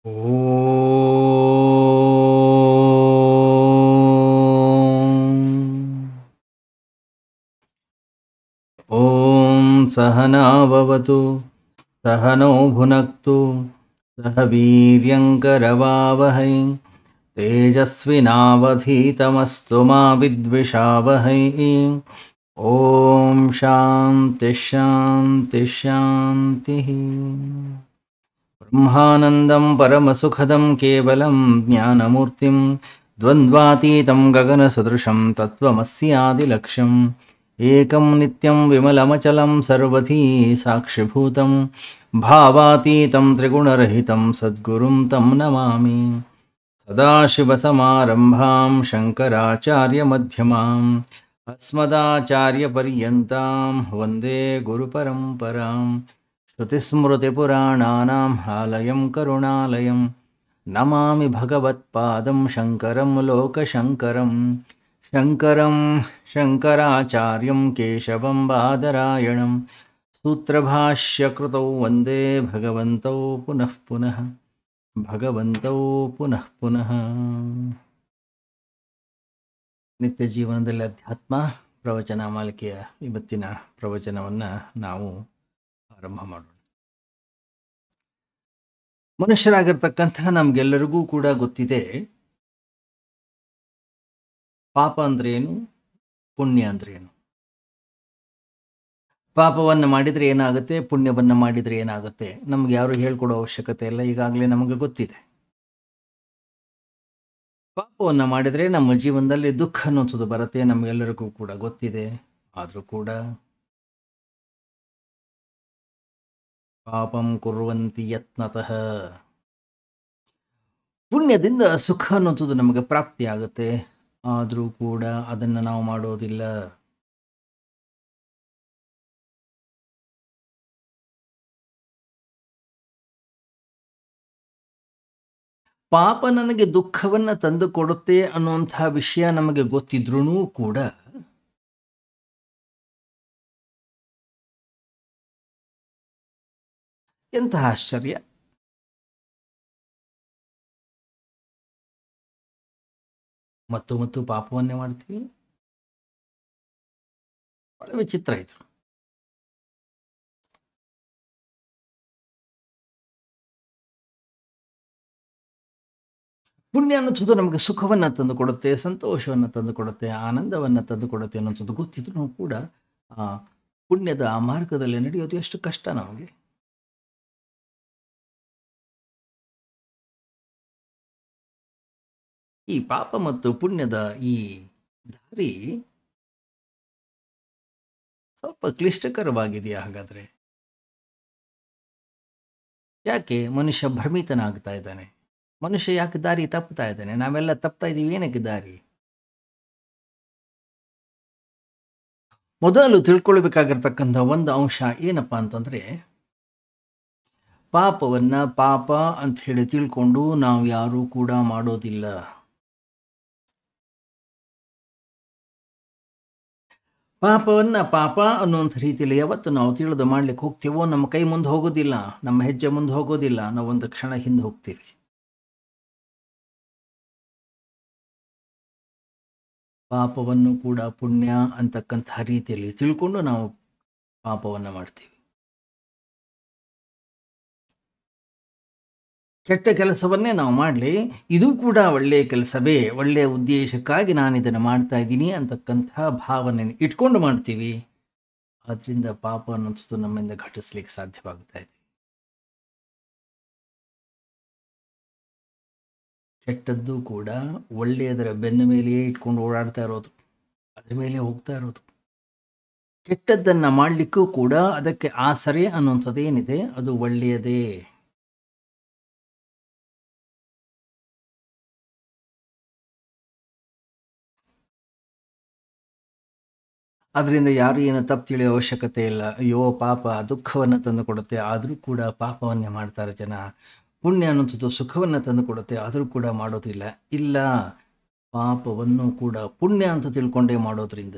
ॐ सहना भवतु सहनौ भुनक्तु सह वीर्यङ्करवावहै तेजस्विनावधीतमस्तु मा विद्विषावहै। ॐ शान्तिः शान्तिः शान्तिः। ब्रह्मानन्दं परमसुखदं केवलं ज्ञानमूर्तिं द्वन्द्वातीतं गगनसदृशं तत्त्वमस्यादिलक्ष्यम् एकं नित्यं विमलमचलं सर्वधी साक्षिभूतं भावातीतं त्रिगुणरहितं सद्गुरुं तं नमामि। सदाशिवसमारम्भां शङ्कराचार्यमध्यमाम् अस्मदाचार्यपर्यन्तां वन्दे गुरुपरम्परां। श्रुतिस्मृतिपुराणानाम् आलयं करुणालयं नमामि भगवत्पादं शङ्करं लोकशङ्करं। शङ्करं शङ्कराचार्यं केशवं बादरायणं सूत्रभाष्यकृतौ वन्दे भगवन्तौ पुनः पुनः ಭಗವಂತೌ ಪುನಃ ಪುನಃ. ನಿತ್ಯ ಜೀವನದಲ್ಲಿ ಅಧ್ಯಾತ್ಮ ಪ್ರವಚನ ಮಾಲಿಕೆಯ ಇವತ್ತಿನ ಪ್ರವಚನವನ್ನು ನಾವು ಆರಂಭ ಮಾಡೋಣ. ಮನುಷ್ಯರಾಗಿರ್ತಕ್ಕಂಥ ನಮಗೆಲ್ಲರಿಗೂ ಕೂಡ ಗೊತ್ತಿದೆ ಪಾಪ ಅಂದ್ರೇನು, ಪುಣ್ಯ ಅಂದ್ರೇನು. ಪಾಪವನ್ನು ಮಾಡಿದರೆ ಏನಾಗುತ್ತೆ, ಪುಣ್ಯವನ್ನು ಮಾಡಿದರೆ ಏನಾಗುತ್ತೆ, ನಮ್ಗೆ ಯಾರು ಹೇಳ್ಕೊಡೋ ಅವಶ್ಯಕತೆ ಇಲ್ಲ, ಈಗಾಗಲೇ ನಮಗೆ ಗೊತ್ತಿದೆ. ಪಾಪವನ್ನು ಮಾಡಿದರೆ ನಮ್ಮ ಜೀವನದಲ್ಲಿ ದುಃಖ ಅನ್ನೋದು ಬರುತ್ತೆ, ನಮಗೆಲ್ಲರಿಗೂ ಕೂಡ ಗೊತ್ತಿದೆ. ಆದರೂ ಕೂಡ ಪಾಪಂ ಕುರ್ವಂತಿ ಯತ್ನತಃ, ಪುಣ್ಯದಿಂದ ಸುಖ ಅನ್ನೋದು ನಮಗೆ ಪ್ರಾಪ್ತಿಯಾಗುತ್ತೆ. ಆದರೂ ಕೂಡ ಅದನ್ನು ನಾವು ಮಾಡೋದಿಲ್ಲ. ಪಾಪ ನನಗೆ ದುಃಖವನ್ನು ತಂದು ಕೊಡುತ್ತೆ ಅನ್ನುವಂಥ ವಿಷಯ ನಮಗೆ ಗೊತ್ತಿದ್ರೂ ಕೂಡ ಎಂತಹ ಆಶ್ಚರ್ಯ, ಮತ್ತು ಮತ್ತು ಪಾಪವನ್ನೇ ಮಾಡ್ತೀವಿ. ಬಹಳ ವಿಚಿತ್ರ ಇದು. ಪುಣ್ಯ ಅನ್ನೋದು ನಮಗೆ ಸುಖವನ್ನು ತಂದು ಕೊಡುತ್ತೆ, ಸಂತೋಷವನ್ನು ತಂದು ಕೊಡುತ್ತೆ, ಆನಂದವನ್ನು ತಂದು ಕೊಡುತ್ತೆ ಅನ್ನೋಂಥದ್ದು ಗೊತ್ತಿದ್ರು ಕೂಡ ಆ ಪುಣ್ಯದ ಆ ಮಾರ್ಗದಲ್ಲಿ ನಡೆಯೋದು ಎಷ್ಟು ಕಷ್ಟ ನಮಗೆ. ಈ ಪಾಪ ಮತ್ತು ಪುಣ್ಯದ ಈ ದಾರಿ ಸ್ವಲ್ಪ ಕ್ಲಿಷ್ಟಕರವಾಗಿದೆಯಾ? ಹಾಗಾದ್ರೆ ಯಾಕೆ ಮನುಷ್ಯ ಭ್ರಮಿತನಾಗ್ತಾ ಇದ್ದಾನೆ? ಮನುಷ್ಯ ಯಾಕೆ ದಾರಿ ತಪ್ತಾ ಇದ್ದಾನೆ? ನಾವೆಲ್ಲ ತಪ್ತಾ ಇದ್ದೀವಿ, ಏನಕ್ಕೆ ದಾರಿ? ಮೊದಲು ತಿಳ್ಕೊಳ್ಬೇಕಾಗಿರ್ತಕ್ಕಂಥ ಒಂದು ಅಂಶ ಏನಪ್ಪಾ ಅಂತಂದ್ರೆ, ಪಾಪವನ್ನ ಪಾಪ ಅಂತ ಹೇಳಿ ತಿಳ್ಕೊಂಡು ನಾವು ಯಾರೂ ಕೂಡ ಮಾಡೋದಿಲ್ಲ. ಪಾಪವನ್ನ ಪಾಪ ಅನ್ನುವಂಥ ರೀತಿಯಲ್ಲಿ ಯಾವತ್ತು ನಾವು ತಿಳಿದು ಮಾಡ್ಲಿಕ್ಕೆ ಹೋಗ್ತೀವೋ ನಮ್ಮ ಕೈ ಮುಂದೆ ಹೋಗೋದಿಲ್ಲ, ನಮ್ಮ ಹೆಜ್ಜೆ ಮುಂದೆ ಹೋಗೋದಿಲ್ಲ, ನಾವು ಒಂದು ಕ್ಷಣ ಹಿಂದೆ ಹೋಗ್ತೀವಿ. ಪಾಪವನ್ನು ಕೂಡ ಪುಣ್ಯ ಅಂತಕ್ಕಂಥ ರೀತಿಯಲ್ಲಿ ತಿಳ್ಕೊಂಡು ನಾವು ಪಾಪವನ್ನು ಮಾಡ್ತೀವಿ. ಕೆಟ್ಟ ಕೆಲಸವನ್ನೇ ನಾವು ಮಾಡಲಿ, ಇದು ಕೂಡ ಒಳ್ಳೆಯ ಕೆಲಸವೇ, ಒಳ್ಳೆಯ ಉದ್ದೇಶಕ್ಕಾಗಿ ನಾನು ಇದನ್ನು ಮಾಡ್ತಾ ಇದ್ದೀನಿ ಅಂತಕ್ಕಂಥ ಭಾವನೆ ಇಟ್ಕೊಂಡು ಮಾಡ್ತೀವಿ. ಅದರಿಂದ ಪಾಪ ಅನ್ನೋದು ನಮ್ಮಿಂದ ಘಟಿಸ್ಲಿಕ್ಕೆ ಸಾಧ್ಯವಾಗ್ತಾ ಇದೆ. ಕೆಟ್ಟದ್ದು ಕೂಡ ಒಳ್ಳೆಯದರ ಬೆನ್ನ ಮೇಲೆಯೇ ಇಟ್ಕೊಂಡು ಓಡಾಡ್ತಾ ಇರೋದು, ಅದ್ರ ಮೇಲೆ ಹೋಗ್ತಾ ಇರೋದು. ಕೆಟ್ಟದ್ದನ್ನು ಮಾಡಲಿಕ್ಕೂ ಕೂಡ ಅದಕ್ಕೆ ಆಸರೆ ಅನ್ನುವಂಥದ್ದು ಏನಿದೆ ಅದು ಒಳ್ಳೆಯದೇ. ಅದರಿಂದ ಯಾರು ಏನು ತಪ್ಪು ತಿಳಿಯೋ ಅವಶ್ಯಕತೆ ಇಲ್ಲ. ಅಯ್ಯೋ ಪಾಪ ದುಃಖವನ್ನು ತಂದು ಕೊಡುತ್ತೆ, ಆದರೂ ಕೂಡ ಪಾಪವನ್ನೇ ಮಾಡ್ತಾರೆ ಜನ. ಪುಣ್ಯ ಅನ್ನೋಂಥದ್ದು ಸುಖವನ್ನು ತಂದು ಕೊಡುತ್ತೆ, ಆದರೂ ಕೂಡ ಮಾಡೋದಿಲ್ಲ. ಇಲ್ಲ, ಪಾಪವನ್ನು ಕೂಡ ಪುಣ್ಯ ಅಂತ ತಿಳ್ಕೊಂಡೇ ಮಾಡೋದ್ರಿಂದ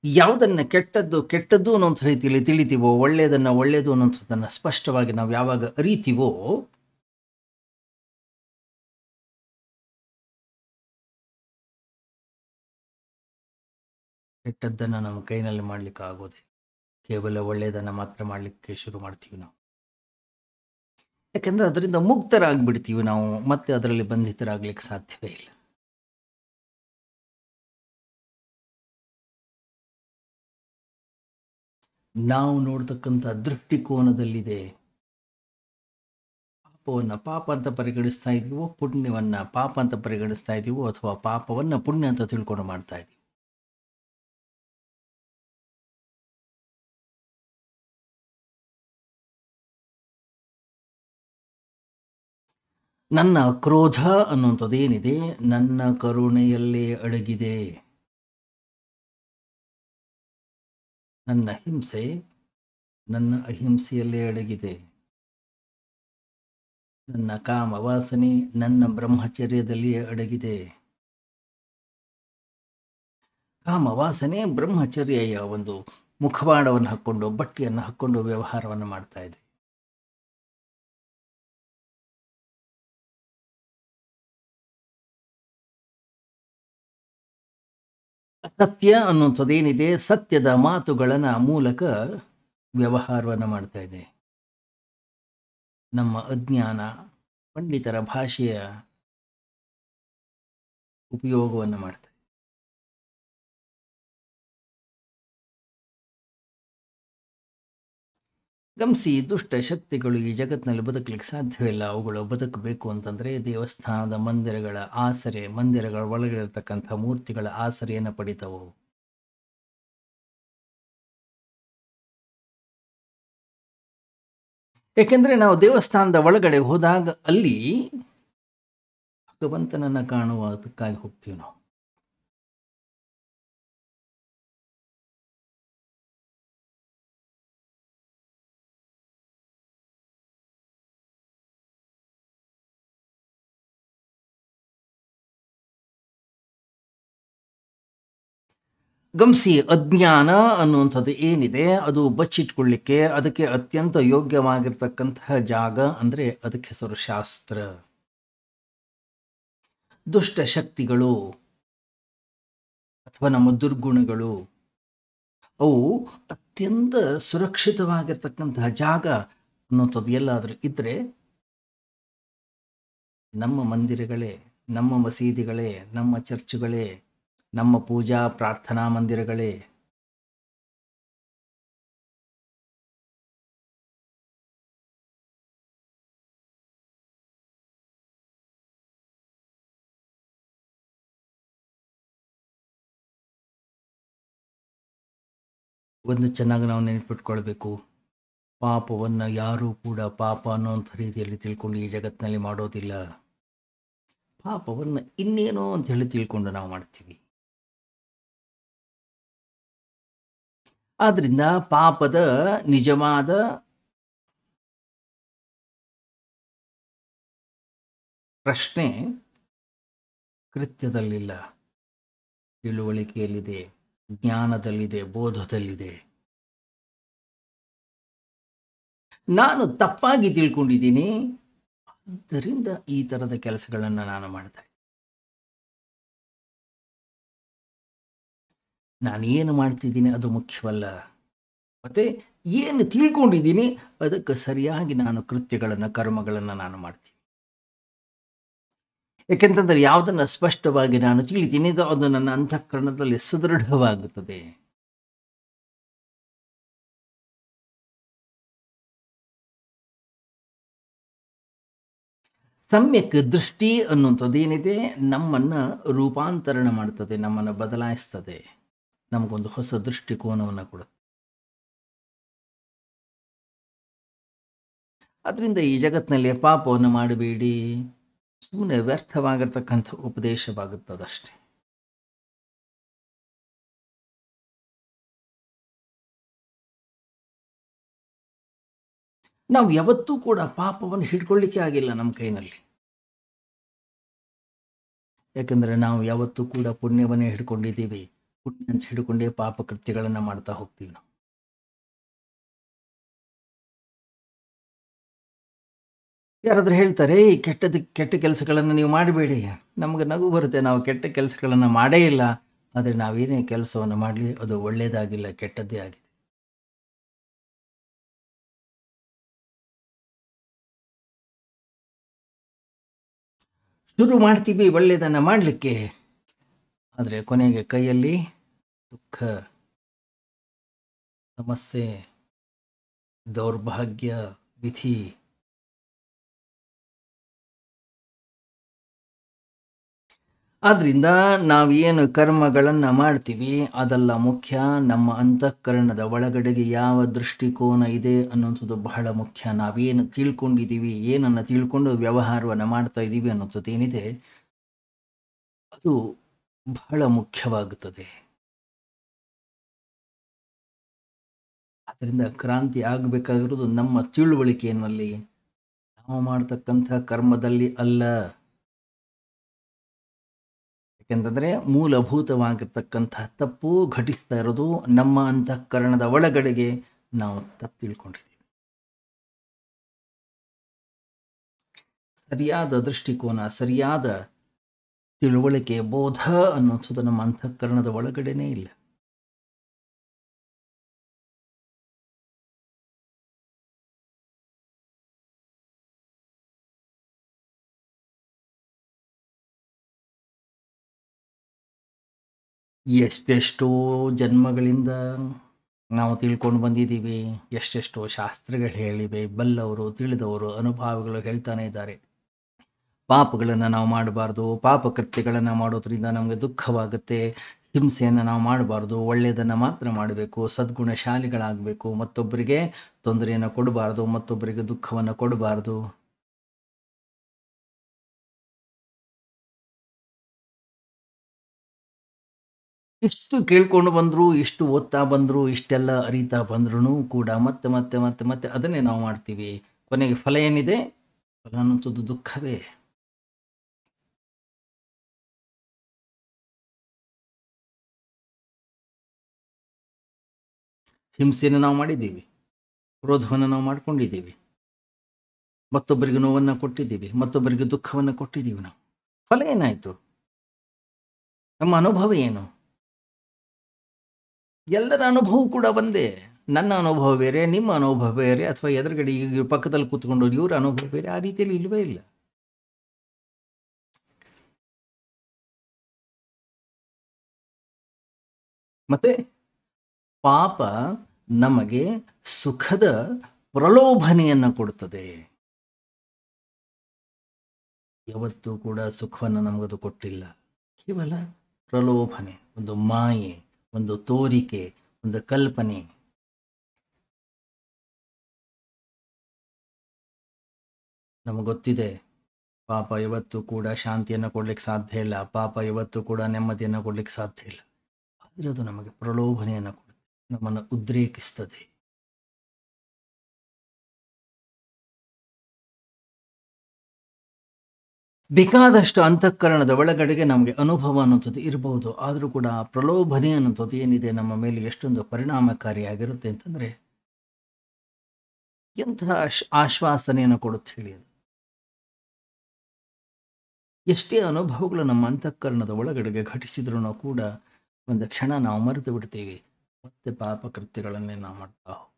ಯಾವುದನ್ನು ಕೆಟ್ಟದ್ದು ಕೆಟ್ಟದ್ದು ಅನ್ನೋಂಥ ರೀತಿಯಲ್ಲಿ ತಿಳಿತೀವೋ, ಒಳ್ಳೆಯದನ್ನು ಒಳ್ಳೆಯದು ಅನ್ನೋಂಥದ್ದನ್ನು ಸ್ಪಷ್ಟವಾಗಿ ನಾವು ಯಾವಾಗ ಅರಿತೀವೋ, ಕೆಟ್ಟದ್ದನ್ನು ನಮ್ಮ ಕೈನಲ್ಲಿ ಮಾಡಲಿಕ್ಕೆ ಆಗೋದೆ, ಕೇವಲ ಒಳ್ಳೆಯದನ್ನು ಮಾತ್ರ ಮಾಡಲಿಕ್ಕೆ ಶುರು ಮಾಡ್ತೀವಿ ನಾವು. ಯಾಕೆಂದರೆ ಅದರಿಂದ ಮುಕ್ತರಾಗ್ಬಿಡ್ತೀವಿ ನಾವು, ಮತ್ತೆ ಅದರಲ್ಲಿ ಬಂಧಿತರಾಗ್ಲಿಕ್ಕೆ ಸಾಧ್ಯವೇ ಇಲ್ಲ. ನಾವು ನೋಡ್ತಕ್ಕಂಥ ದೃಷ್ಟಿಕೋನದಲ್ಲಿದೆ. ಪಾಪವನ್ನು ಪಾಪ ಅಂತ ಪರಿಗಣಿಸ್ತಾ ಇದೀವೋ, ಪುಣ್ಯವನ್ನು ಪಾಪ ಅಂತ ಪರಿಗಣಿಸ್ತಾ ಇದೀವೋ, ಅಥವಾ ಪಾಪವನ್ನು ಪುಣ್ಯ ಅಂತ ತಿಳ್ಕೊಂಡು ಮಾಡ್ತಾ ಇದೀವಿ. ನನ್ನ ಕ್ರೋಧ ಅನ್ನುವಂಥದ್ದೇನಿದೆ, ನನ್ನ ಕರುಣೆಯಲ್ಲೇ ಅಡಗಿದೆ. ನನ್ನ ಹಿಂಸೆ ನನ್ನ ಅಹಿಂಸೆಯಲ್ಲೇ ಅಡಗಿದೆ. ನನ್ನ ಕಾಮ ವಾಸನೆ ನನ್ನ ಬ್ರಹ್ಮಚರ್ಯದಲ್ಲಿಯೇ ಅಡಗಿದೆ. ಕಾಮ ವಾಸನೆ ಬ್ರಹ್ಮಚರ್ಯ ಒಂದು ಮುಖವಾಡವನ್ನು ಹಾಕ್ಕೊಂಡು, ಬಟ್ಟೆಯನ್ನು ಹಾಕ್ಕೊಂಡು ವ್ಯವಹಾರವನ್ನು ಮಾಡ್ತಾ ಇದೆ. ಸತ್ಯ ಅನ್ನುವಂಥದ್ದೇನಿದೆ, ಸತ್ಯದ ಮಾತುಗಳನ್ನ ಮೂಲಕ ವ್ಯವಹಾರವನ್ನು ಮಾಡ್ತಾ ಇದೆ. ನಮ್ಮ ಅಜ್ಞಾನ, ಪಂಡಿತರ ಭಾಷೆಯ ಉಪಯೋಗವನ್ನು ಮಾಡ್ತಾ ಇದೆ. ಗಮನಿಸಿ, ದುಷ್ಟ ಶಕ್ತಿಗಳು ಈ ಜಗತ್ತಿನಲ್ಲಿ ಬದುಕಲಿಕ್ಕೆ ಸಾಧ್ಯವಿಲ್ಲ. ಅವುಗಳು ಬದುಕಬೇಕು ಅಂತಂದರೆ ದೇವಸ್ಥಾನದ ಮಂದಿರಗಳ ಆಸರೆ, ಮಂದಿರಗಳ ಒಳಗಡೆ ಇರತಕ್ಕಂಥ ಮೂರ್ತಿಗಳ ಆಸರೆಯನ್ನು ಪಡಿತಾವು. ಏಕೆಂದರೆ ನಾವು ದೇವಸ್ಥಾನದ ಒಳಗಡೆ ಹೋದಾಗ ಅಲ್ಲಿ ಭಗವಂತನನ್ನು ಕಾಣುವುದಕ್ಕಾಗಿ ಹೋಗ್ತೀವಿ ನಾವು. ಗಮನಿಸಿ, ಅಜ್ಞಾನ ಅನ್ನುವಂಥದ್ದು ಏನಿದೆ ಅದು ಬಚ್ಚಿಟ್ಕೊಳ್ಳಿಕ್ಕೆ ಅದಕ್ಕೆ ಅತ್ಯಂತ ಯೋಗ್ಯವಾಗಿರ್ತಕ್ಕಂತಹ ಜಾಗ ಅಂದರೆ ಅದಕ್ಕೆ ಹೆಸರು ಶಾಸ್ತ್ರ. ದುಷ್ಟ ಶಕ್ತಿಗಳು ಅಥವಾ ನಮ್ಮ ದುರ್ಗುಣಗಳು ಅವು ಅತ್ಯಂತ ಸುರಕ್ಷಿತವಾಗಿರ್ತಕ್ಕಂತಹ ಜಾಗ ಅನ್ನುವಂಥದ್ದು ಎಲ್ಲಾದರೂ ಇದ್ದರೆ ನಮ್ಮ ಮಂದಿರಗಳೇ, ನಮ್ಮ ಮಸೀದಿಗಳೇ, ನಮ್ಮ ಚರ್ಚ್ಗಳೇ, ನಮ್ಮ ಪೂಜಾ ಪ್ರಾರ್ಥನಾ ಮಂದಿರಗಳೇ. ಒಂದು ಚೆನ್ನಾಗಿ ನಾವು ನೆನಪಿಟ್ಕೊಳ್ಬೇಕು, ಪಾಪವನ್ನು ಯಾರೂ ಕೂಡ ಪಾಪ ಅನ್ನೋಂಥ ರೀತಿಯಲ್ಲಿ ತಿಳ್ಕೊಂಡು ಈ ಜಗತ್ತಿನಲ್ಲಿ ಮಾಡೋದಿಲ್ಲ. ಪಾಪವನ್ನು ಇನ್ನೇನೋ ಅಂತ ಹೇಳಿ ತಿಳ್ಕೊಂಡು ನಾವು ಮಾಡ್ತೀವಿ. ಆದ್ರಿಂದ ಪಾಪದ ನಿಜವಾದ ಪ್ರಶ್ನೆ ಕೃತ್ಯದಲ್ಲಿಲ್ಲ, ತಿಳುವಳಿಕೆಯಲ್ಲಿದೆ, ಜ್ಞಾನದಲ್ಲಿದೆ, ಬೋಧದಲ್ಲಿದೆ. ನಾನು ತಪ್ಪಾಗಿ ತಿಳ್ಕೊಂಡಿದ್ದೀನಿ, ಆದ್ದರಿಂದ ಈ ಥರದ ಕೆಲಸಗಳನ್ನು ನಾನು ಮಾಡ್ತಾ ಇದ್ದೀನಿ. ನಾನೇನು ಮಾಡ್ತಿದ್ದೀನಿ ಅದು ಮುಖ್ಯವಲ್ಲ, ಮತ್ತು ಏನು ತಿಳ್ಕೊಂಡಿದ್ದೀನಿ ಅದಕ್ಕೆ ಸರಿಯಾಗಿ ನಾನು ಕೃತ್ಯಗಳನ್ನು, ಕರ್ಮಗಳನ್ನು ನಾನು ಮಾಡ್ತೀನಿ. ಏಕೆಂತಂದರೆ ಯಾವುದನ್ನು ಸ್ಪಷ್ಟವಾಗಿ ನಾನು ತಿಳಿತೀನಿ ಅದು ನನ್ನ ಅಂತಃಕರಣದಲ್ಲಿ ಸುದೃಢವಾಗುತ್ತದೆ. ಸಮ್ಯಕ್ ದೃಷ್ಟಿ ಅನ್ನುವಂಥದ್ದು ಏನಿದೆ ನಮ್ಮನ್ನು ರೂಪಾಂತರಣ ಮಾಡ್ತದೆ, ನಮ್ಮನ್ನು ಬದಲಾಯಿಸ್ತದೆ, ನಮಗೊಂದು ಹೊಸ ದೃಷ್ಟಿಕೋನವನ್ನು ಕೊಡುತ್ತೆ. ಅದರಿಂದ ಈ ಜಗತ್ತಿನಲ್ಲಿ ಪಾಪವನ್ನು ಮಾಡಬೇಡಿ ಸುಮ್ಮನೆ ವ್ಯರ್ಥವಾಗಿರ್ತಕ್ಕಂಥ ಉಪದೇಶವಾಗುತ್ತದಷ್ಟೆ. ನಾವು ಯಾವತ್ತೂ ಕೂಡ ಪಾಪವನ್ನು ಹಿಡ್ಕೊಳ್ಳಿಕ್ಕೆ ಆಗಿಲ್ಲ ನಮ್ಮ ಕೈನಲ್ಲಿ. ಯಾಕಂದರೆ ನಾವು ಯಾವತ್ತೂ ಕೂಡ ಪುಣ್ಯವನ್ನೇ ಹಿಡ್ಕೊಂಡಿದ್ದೀವಿ. ಪುಣ್ಯ ಅಂತ ಹಿಡ್ಕೊಂಡೇ ಪಾಪ ಕೃತ್ಯಗಳನ್ನು ಮಾಡ್ತಾ ಹೋಗ್ತೀವಿ ನಾವು. ಯಾರಾದ್ರೂ ಹೇಳ್ತಾರೆ, ಈ ಕೆಟ್ಟ ಕೆಲಸಗಳನ್ನು ನೀವು ಮಾಡಬೇಡಿ. ನಮಗೆ ನಗು ಬರುತ್ತೆ, ನಾವು ಕೆಟ್ಟ ಕೆಲಸಗಳನ್ನು ಮಾಡೇ ಇಲ್ಲ. ಆದರೆ ನಾವೇನೇ ಕೆಲಸವನ್ನು ಮಾಡಲಿ ಅದು ಒಳ್ಳೆಯದಾಗಿಲ್ಲ, ಕೆಟ್ಟದ್ದೇ ಆಗಿದೆ. ಶುರು ಮಾಡ್ತೀವಿ ಒಳ್ಳೆಯದನ್ನು ಮಾಡಲಿಕ್ಕೆ, ಆದರೆ ಕೊನೆಗೆ ಕೈಯಲ್ಲಿ ದುಃಖ, ಸಮಸ್ಯೆ, ದೌರ್ಭಾಗ್ಯ, ವಿಧಿ. ಆದ್ದರಿಂದ ನಾವೇನು ಕರ್ಮಗಳನ್ನು ಮಾಡ್ತೀವಿ ಅದೆಲ್ಲ ಮುಖ್ಯ. ನಮ್ಮ ಅಂತಃಕರಣದ ಒಳಗಡೆಗೆ ಯಾವ ದೃಷ್ಟಿಕೋನ ಇದೆ ಅನ್ನೋಂಥದ್ದು ಬಹಳ ಮುಖ್ಯ. ನಾವೇನು ತಿಳ್ಕೊಂಡಿದ್ದೀವಿ, ಏನನ್ನು ತಿಳ್ಕೊಂಡು ವ್ಯವಹಾರವನ್ನು ಮಾಡ್ತಾ ಇದ್ದೀವಿ ಅನ್ನೋಂಥದ್ದು ಏನಿದೆ ಅದು ಬಹಳ ಮುಖ್ಯವಾಗುತ್ತದೆ. ಅದರಿಂದ ಕ್ರಾಂತಿ ಆಗಬೇಕಾಗಿರೋದು ನಮ್ಮ ತಿಳುವಳಿಕೆಯಲ್ಲಿ, ನಾವು ಮಾಡ್ತಕ್ಕಂಥ ಕರ್ಮದಲ್ಲಿ ಅಲ್ಲ. ಯಾಕೆಂತಂದರೆ ಮೂಲಭೂತವಾಗಿರ್ತಕ್ಕಂಥ ತಪ್ಪು ಘಟಿಸ್ತಾ ಇರೋದು ನಮ್ಮ ಅಂತಃಕರಣದ ಒಳಗಡೆಗೆ ನಾವು ತಪ್ಪು ತಿಳ್ಕೊಂಡಿದ್ದೀವಿ. ಸರಿಯಾದ ದೃಷ್ಟಿಕೋನ, ಸರಿಯಾದ ತಿಳುವಳಿಕೆ, ಬೋಧ ಅನ್ನೋಂಥದ್ದು ನಮ್ಮ ಅಂತಃಕರಣದ ಒಳಗಡೆನೇ ಇಲ್ಲ. ಎಷ್ಟೆಷ್ಟೋ ಜನ್ಮಗಳಿಂದ ನಾವು ತಿಳ್ಕೊಂಡು ಬಂದಿದ್ದೀವಿ. ಎಷ್ಟೆಷ್ಟೋ ಶಾಸ್ತ್ರಗಳು ಹೇಳಿವೆ, ಬಲ್ಲವರು ತಿಳಿದವರು ಅನುಭವಿಗಳು ಹೇಳ್ತಾನೆ ಇದ್ದಾರೆ. ಪಾಪಗಳನ್ನು ನಾವು ಮಾಡಬಾರ್ದು, ಪಾಪಕೃತ್ಯಗಳನ್ನು ಮಾಡೋದ್ರಿಂದ ನಮಗೆ ದುಃಖವಾಗುತ್ತೆ, ಹಿಂಸೆಯನ್ನು ನಾವು ಮಾಡಬಾರ್ದು, ಒಳ್ಳೆಯದನ್ನು ಮಾತ್ರ ಮಾಡಬೇಕು, ಸದ್ಗುಣಶಾಲಿಗಳಾಗಬೇಕು, ಮತ್ತೊಬ್ಬರಿಗೆ ತೊಂದರೆಯನ್ನು ಕೊಡಬಾರ್ದು, ಮತ್ತೊಬ್ಬರಿಗೆ ದುಃಖವನ್ನು ಕೊಡಬಾರ್ದು. ಇಷ್ಟು ಕೇಳ್ಕೊಂಡು ಬಂದರು, ಇಷ್ಟು ಓದ್ತಾ ಬಂದರು, ಇಷ್ಟೆಲ್ಲ ಅರಿತಾ ಬಂದ್ರೂ ಕೂಡ ಮತ್ತೆ ಮತ್ತೆ ಮತ್ತೆ ಮತ್ತೆ ಅದನ್ನೇ ನಾವು ಮಾಡ್ತೀವಿ. ಕೊನೆಗೆ ಫಲ ಏನಿದೆ? ಫಲ ಅನ್ನೋಂಥದ್ದು ದುಃಖವೇ. ಹಿಂಸೆಯನ್ನು ನಾವು ಮಾಡಿದ್ದೀವಿ, ಕ್ರೋಧವನ್ನು ನಾವು ಮಾಡ್ಕೊಂಡಿದ್ದೀವಿ, ಮತ್ತೊಬ್ಬರಿಗೆ ನೋವನ್ನು ಕೊಟ್ಟಿದ್ದೀವಿ, ಮತ್ತೊಬ್ಬರಿಗೆ ದುಃಖವನ್ನು ಕೊಟ್ಟಿದ್ದೀವಿ. ನಾವು ಫಲ ಏನಾಯಿತು? ನಮ್ಮ ಅನುಭವ ಏನು? ಎಲ್ಲರ ಅನುಭವ ಕೂಡ ಒಂದೇ. ನನ್ನ ಅನುಭವ ಬೇರೆ, ನಿಮ್ಮ ಅನುಭವ ಬೇರೆ, ಅಥವಾ ಎದುರುಗಡೆ ಈಗ ಪಕ್ಕದಲ್ಲಿ ಕೂತ್ಕೊಂಡು ಇವ್ರ ಅನುಭವ ಬೇರೆ. ಆ ರೀತಿಯಲ್ಲಿ ಇಲ್ಲವೇ ಇಲ್ಲ. ಮತ್ತೆ ಪಾಪ ನಮಗೆ ಸುಖದ ಪ್ರಲೋಭನೆಯನ್ನು ಕೊಡುತ್ತದೆ. ಯಾವತ್ತೂ ಕೂಡ ಸುಖವನ್ನು ನಮಗದು ಕೊಟ್ಟಿಲ್ಲ. ಕೇವಲ ಪ್ರಲೋಭನೆ, ಒಂದು ಮಾಯೆ, ಒಂದು ತೋರಿಕೆ, ಒಂದು ಕಲ್ಪನೆ. ನಮಗೆ ಗೊತ್ತಿದೆ ಪಾಪ ಯಾವತ್ತೂ ಕೂಡ ಶಾಂತಿಯನ್ನು ಕೊಡ್ಲಿಕ್ಕೆ ಸಾಧ್ಯ ಇಲ್ಲ, ಪಾಪ ಯಾವತ್ತೂ ಕೂಡ ನೆಮ್ಮದಿಯನ್ನು ಕೊಡ್ಲಿಕ್ಕೆ ಸಾಧ್ಯ ಇಲ್ಲ. ಆದರೆ ಅದು ನಮಗೆ ಪ್ರಲೋಭನೆಯನ್ನು ಕೊಡುತ್ತೆ, ನಮ್ಮನ್ನು ಉದ್ರೇಕಿಸ್ತದೆ. ಬೇಕಾದಷ್ಟು ಅಂತಃಕರಣದ ಒಳಗಡೆಗೆ ನಮಗೆ ಅನುಭವ ಅನ್ನೋಂಥದ್ದು ಇರಬಹುದು. ಆದರೂ ಕೂಡ ಆ ಪ್ರಲೋಭನೆ ಅನ್ನೋಂಥದ್ದು ಏನಿದೆ ನಮ್ಮ ಮೇಲೆ ಎಷ್ಟೊಂದು ಪರಿಣಾಮಕಾರಿಯಾಗಿರುತ್ತೆ ಅಂತಂದರೆ, ಎಂತಹ ಆಶ್ವಾಸನೆಯನ್ನು ಕೊಡುತ್ತೆ ಹೇಳಿ. ಅದು ಎಷ್ಟೇ ಅನುಭವಗಳು ನಮ್ಮ ಅಂತಃಕರಣದ ಒಳಗಡೆಗೆ ಘಟಿಸಿದ್ರೂ ಕೂಡ ಒಂದು ಕ್ಷಣ ನಾವು ಮರೆತು ಬಿಡ್ತೀವಿ, ಮತ್ತೆ ಪಾಪ ಕೃತ್ಯಗಳನ್ನೇ ನಾವು ಮಾಡ್ತಾ ಹೋಗ್ತೀವಿ.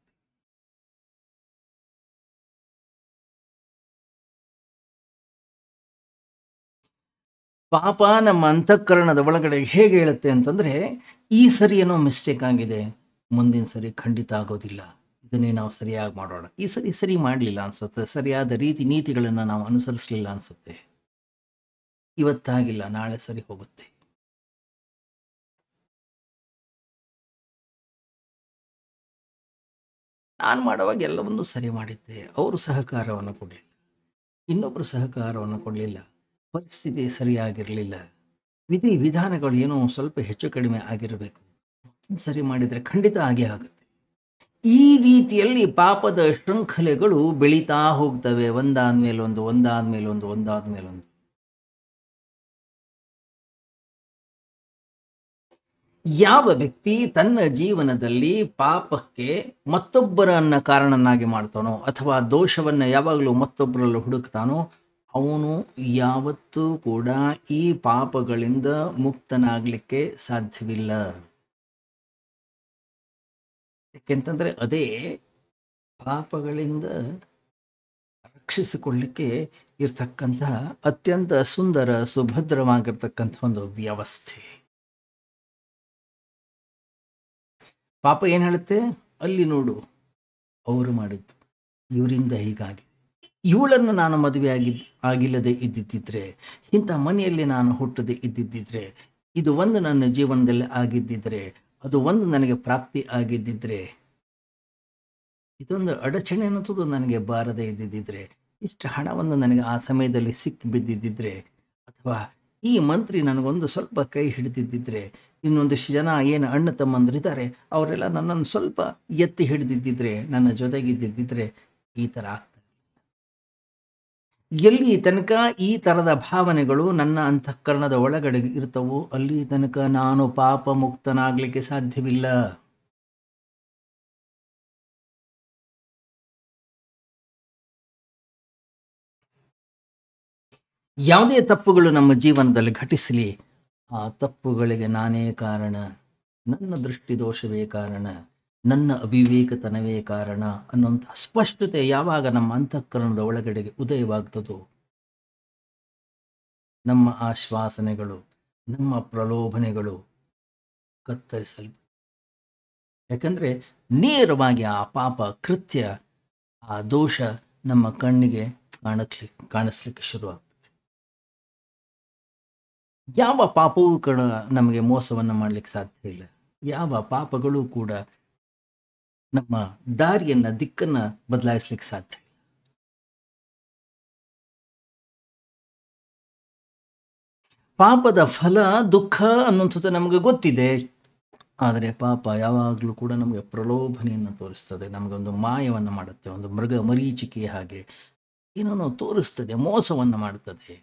ಪಾಪ ನಮ್ಮ ಅಂತಃಕರಣದ ಒಳಗಡೆ ಹೇಗೆ ಹೇಳುತ್ತೆ ಅಂತಂದರೆ, ಈ ಸರಿ ಏನೋ ಮಿಸ್ಟೇಕ್ ಆಗಿದೆ, ಮುಂದಿನ ಸರಿ ಖಂಡಿತ ಆಗೋದಿಲ್ಲ, ಇದನ್ನೇ ನಾವು ಸರಿಯಾಗಿ ಮಾಡೋಣ. ಈ ಸರಿ ಮಾಡಲಿಲ್ಲ ಅನ್ಸುತ್ತೆ, ಸರಿಯಾದ ರೀತಿ ನೀತಿಗಳನ್ನು ನಾವು ಅನುಸರಿಸಲಿಲ್ಲ ಅನ್ಸುತ್ತೆ, ಇವತ್ತಾಗಿಲ್ಲ ನಾಳೆ ಸರಿ ಹೋಗುತ್ತೆ. ನಾನು ಮಾಡುವಾಗ ಎಲ್ಲವನ್ನೂ ಸರಿ ಮಾಡಿದ್ದೆ, ಅವರು ಸಹಕಾರವನ್ನು ಕೊಡಲಿಲ್ಲ, ಇನ್ನೊಬ್ಬರು ಸಹಕಾರವನ್ನು ಕೊಡಲಿಲ್ಲ, ಪರಿಸ್ಥಿತಿ ಸರಿಯಾಗಿರಲಿಲ್ಲ, ವಿಧಿ ವಿಧಾನಗಳು ಏನೋ ಸ್ವಲ್ಪ ಹೆಚ್ಚು ಕಡಿಮೆ ಆಗಿರಬೇಕು, ಸರಿ ಮಾಡಿದರೆ ಖಂಡಿತ ಆಗೇ ಆಗುತ್ತೆ. ಈ ರೀತಿಯಲ್ಲಿ ಪಾಪದ ಶೃಂಖಲೆಗಳು ಬೆಳೀತಾ ಹೋಗ್ತವೆ, ಒಂದಾದ್ಮೇಲೊಂದು, ಒಂದಾದ್ಮೇಲೊಂದು, ಒಂದಾದ್ಮೇಲೊಂದು. ಯಾವ ವ್ಯಕ್ತಿ ತನ್ನ ಜೀವನದಲ್ಲಿ ಪಾಪಕ್ಕೆ ಮತ್ತೊಬ್ಬರನ್ನ ಕಾರಣನಾಗಿ ಮಾಡ್ತಾನೋ ಅಥವಾ ದೋಷವನ್ನ ಯಾವಾಗಲೂ ಮತ್ತೊಬ್ಬರಲ್ಲಿ ಹುಡುಕ್ತಾನೋ ಅವನು ಯಾವತ್ತೂ ಕೂಡ ಈ ಪಾಪಗಳಿಂದ ಮುಕ್ತನಾಗಲಿಕ್ಕೆ ಸಾಧ್ಯವಿಲ್ಲ. ಯಾಕೆಂತಂದ್ರೆ ಅದೇ ಪಾಪಗಳಿಂದ ರಕ್ಷಿಸಿಕೊಳ್ಳಿಕ್ಕೆ ಇರ್ತಕ್ಕಂತಹ ಅತ್ಯಂತ ಸುಂದರ ಸುಭದ್ರವಾಗಿರ್ತಕ್ಕಂಥ ಒಂದು ವ್ಯವಸ್ಥೆ. ಪಾಪ ಏನು ಹೇಳುತ್ತೆ, ಅಲ್ಲಿ ನೋಡು ಅವರು ಮಾಡಿದ್ದು, ಇವರಿಂದ ಹೀಗಾಗಿ, ಇವಳನ್ನು ನಾನು ಮದುವೆ ಆಗಿಲ್ಲದೆ ಇದ್ದಿದ್ದಿದ್ರೆ, ಇಂಥ ಮನೆಯಲ್ಲಿ ನಾನು ಹುಟ್ಟದೆ ಇದ್ದಿದ್ದಿದ್ರೆ, ಇದು ಒಂದು ನನ್ನ ಜೀವನದಲ್ಲಿ ಆಗಿದ್ದಿದ್ರೆ, ಅದು ಒಂದು ನನಗೆ ಪ್ರಾಪ್ತಿ ಆಗಿದ್ದಿದ್ರೆ, ಇದೊಂದು ಅಡಚಣೆ ಅನ್ನೋದು ನನಗೆ ಬಾರದೇ ಇದ್ದಿದ್ದಿದ್ರೆ, ಇಷ್ಟು ಹಣವನ್ನು ನನಗೆ ಆ ಸಮಯದಲ್ಲಿ ಸಿಕ್ಕಿ ಬಿದ್ದಿದ್ದಿದ್ರೆ, ಅಥವಾ ಈ ಮಂತ್ರಿ ನನಗೊಂದು ಸ್ವಲ್ಪ ಕೈ ಹಿಡಿದಿದ್ದಿದ್ರೆ, ಇನ್ನೊಂದಿಷ್ಟು ಜನ ಏನು ಅಣ್ಣ ತಮ್ಮಂದ್ರಿದ್ದಾರೆ ಅವರೆಲ್ಲ ನನ್ನನ್ನು ಸ್ವಲ್ಪ ಎತ್ತಿ ಹಿಡಿದಿದ್ದಿದ್ರೆ, ನನ್ನ ಜೊತೆಗಿದ್ದಿದ್ದಿದ್ರೆ ಈ ಥರ ಆಗ್ತದೆ. ಎಲ್ಲಿ ತನಕ ಈ ಥರದ ಭಾವನೆಗಳು ನನ್ನ ಅಂತಃಕರಣದ ಒಳಗಡೆ ಇರ್ತವೋ ಅಲ್ಲಿ ತನಕ ನಾನು ಪಾಪ ಮುಕ್ತನಾಗಲಿಕ್ಕೆ ಸಾಧ್ಯವಿಲ್ಲ. ಯಾವುದೇ ತಪ್ಪುಗಳು ನಮ್ಮ ಜೀವನದಲ್ಲಿ ಘಟಿಸಲಿ, ಆ ತಪ್ಪುಗಳಿಗೆ ನಾನೇ ಕಾರಣ, ನನ್ನ ದೃಷ್ಟಿದೋಷವೇ ಕಾರಣ, ನನ್ನ ಅವಿವೇಕತನವೇ ಕಾರಣ ಅನ್ನುವಂಥ ಸ್ಪಷ್ಟತೆ ಯಾವಾಗ ನಮ್ಮ ಅಂತಃಕರಣದ ಒಳಗಡೆಗೆ ಉದಯವಾಗ್ತದೋ ನಮ್ಮ ಆಶ್ವಾಸನೆಗಳು, ನಮ್ಮ ಪ್ರಲೋಭನೆಗಳು ಕತ್ತರಿಸಲ್ಪಡುತ್ತವೆ. ಯಾಕಂದರೆ ನೇರವಾಗಿ ಆ ಪಾಪ ಕೃತ್ಯ, ಆ ದೋಷ ನಮ್ಮ ಕಣ್ಣಿಗೆ ಕಾಣಿಸ್ಲಿಕ್ಕೆ ಶುರುವಾಗ್ತದೆ. ಯಾವ ಪಾಪವೂ ಕೂಡ ನಮಗೆ ಮೋಸವನ್ನು ಮಾಡಲಿಕ್ಕೆ ಸಾಧ್ಯ ಇಲ್ಲ. ಯಾವ ಪಾಪಗಳು ಕೂಡ ನಮ್ಮ ದಾರಿಯನ್ನು, ದಿಕ್ಕನ್ನು ಬದಲಾಯಿಸ್ಲಿಕ್ಕೆ ಸಾಧ್ಯ ಇಲ್ಲ. ಪಾಪದ ಫಲ ದುಃಖ ಅನ್ನುವಂಥದ್ದು ನಮಗೆ ಗೊತ್ತಿದೆ. ಆದರೆ ಪಾಪ ಯಾವಾಗಲೂ ಕೂಡ ನಮಗೆ ಪ್ರಲೋಭನೆಯನ್ನು ತೋರಿಸ್ತದೆ, ನಮಗೊಂದು ಮಾಯವನ್ನು ಮಾಡುತ್ತೆ, ಒಂದು ಮೃಗ ಮರೀಚಿಕೆಯ ಹಾಗೆ ಏನೋ ತೋರಿಸ್ತದೆ, ಮೋಸವನ್ನು ಮಾಡುತ್ತದೆ.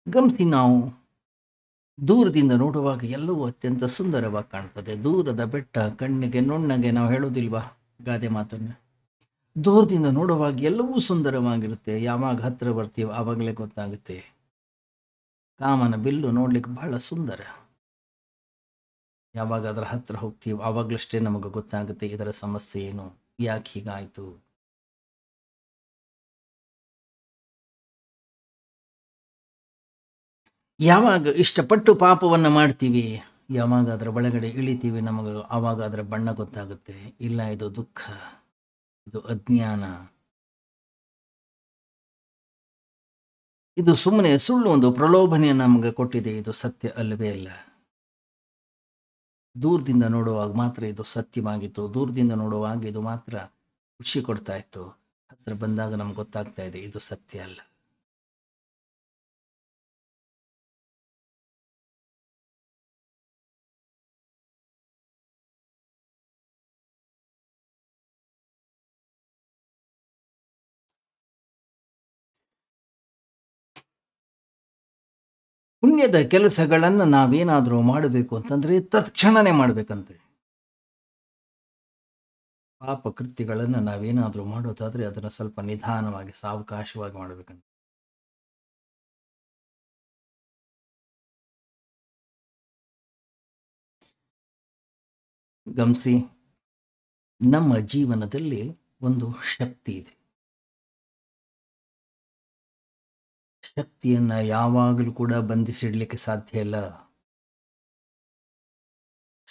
ಗಮನಿಸಿ, ನಾವು ದೂರದಿಂದ ನೋಡುವಾಗ ಎಲ್ಲವೂ ಅತ್ಯಂತ ಸುಂದರವಾಗಿ ಕಾಣ್ತದೆ. ದೂರದ ಬೆಟ್ಟ ಕಣ್ಣಿಗೆ ನುಣ್ಣಗೆ, ನಾವು ಹೇಳೋದಿಲ್ವಾ ಗಾದೆ ಮಾತನ್ನು, ದೂರದಿಂದ ನೋಡುವಾಗ ಎಲ್ಲವೂ ಸುಂದರವಾಗಿರುತ್ತೆ. ಯಾವಾಗ ಹತ್ತಿರ ಬರ್ತೀವಿ ಆವಾಗಲೇ ಗೊತ್ತಾಗುತ್ತೆ ಕಾಮನ ಬಿಲ್ಲು ನೋಡ್ಲಿಕ್ಕೆ ಬಹಳ ಸುಂದರ. ಯಾವಾಗ ಅದರ ಹತ್ತಿರ ಹೋಗ್ತೀವಿ ಆವಾಗಲಷ್ಟೇ ನಮಗೆ ಗೊತ್ತಾಗುತ್ತೆ ಇದರ ಸಮಸ್ಯೆ ಏನು, ಯಾಕೆ ಹೀಗಾಯಿತು. ಯಾವಾಗ ಇಷ್ಟಪಟ್ಟು ಪಾಪವನ್ನು ಮಾಡ್ತೀವಿ, ಯಾವಾಗ ಅದರ ಒಳಗಡೆ ಇಳಿತೀವಿ, ನಮಗೆ ಆವಾಗ ಅದರ ಬಣ್ಣ ಗೊತ್ತಾಗುತ್ತೆ. ಇಲ್ಲ, ಇದು ದುಃಖ, ಇದು ಅಜ್ಞಾನ, ಇದು ಸುಮ್ಮನೆ ಸುಳ್ಳು ಒಂದು ಪ್ರಲೋಭನೆಯನ್ನು ನಮಗೆ ಕೊಟ್ಟಿದೆ, ಇದು ಸತ್ಯ ಅಲ್ಲವೇ ಅಲ್ಲ. ದೂರದಿಂದ ನೋಡುವಾಗ ಮಾತ್ರ ಇದು ಸತ್ಯವಾಗಿತ್ತು, ದೂರದಿಂದ ನೋಡುವಾಗ ಇದು ಮಾತ್ರ ಖುಷಿ ಕೊಡ್ತಾ ಇತ್ತು, ಹತ್ರ ಬಂದಾಗ ನಮ್ಗೆ ಗೊತ್ತಾಗ್ತಾ ಇದೆ ಇದು ಸತ್ಯ ಅಲ್ಲ. ಪುಣ್ಯದ ಕೆಲಸಗಳನ್ನು ನಾವೇನಾದರೂ ಮಾಡಬೇಕು ಅಂತಂದ್ರೆ ತತ್ಕ್ಷಣನೇ ಮಾಡಬೇಕಂತೆ. ಪಾಪ ಕೃತ್ಯಗಳನ್ನು ನಾವೇನಾದರೂ ಮಾಡೋದಾದ್ರೆ ಅದನ್ನು ಸ್ವಲ್ಪ ನಿಧಾನವಾಗಿ, ಸಾವಕಾಶವಾಗಿ ಮಾಡಬೇಕಂತ. ಗಮನಿಸಿ, ನಮ್ಮ ಜೀವನದಲ್ಲಿ ಒಂದು ಶಕ್ತಿ ಇದೆ. ಶಕ್ತಿಯನ್ನ ಯಾವಾಗಲೂ ಕೂಡ ಬಂಧಿಸಿಡ್ಲಿಕ್ಕೆ ಸಾಧ್ಯ ಇಲ್ಲ.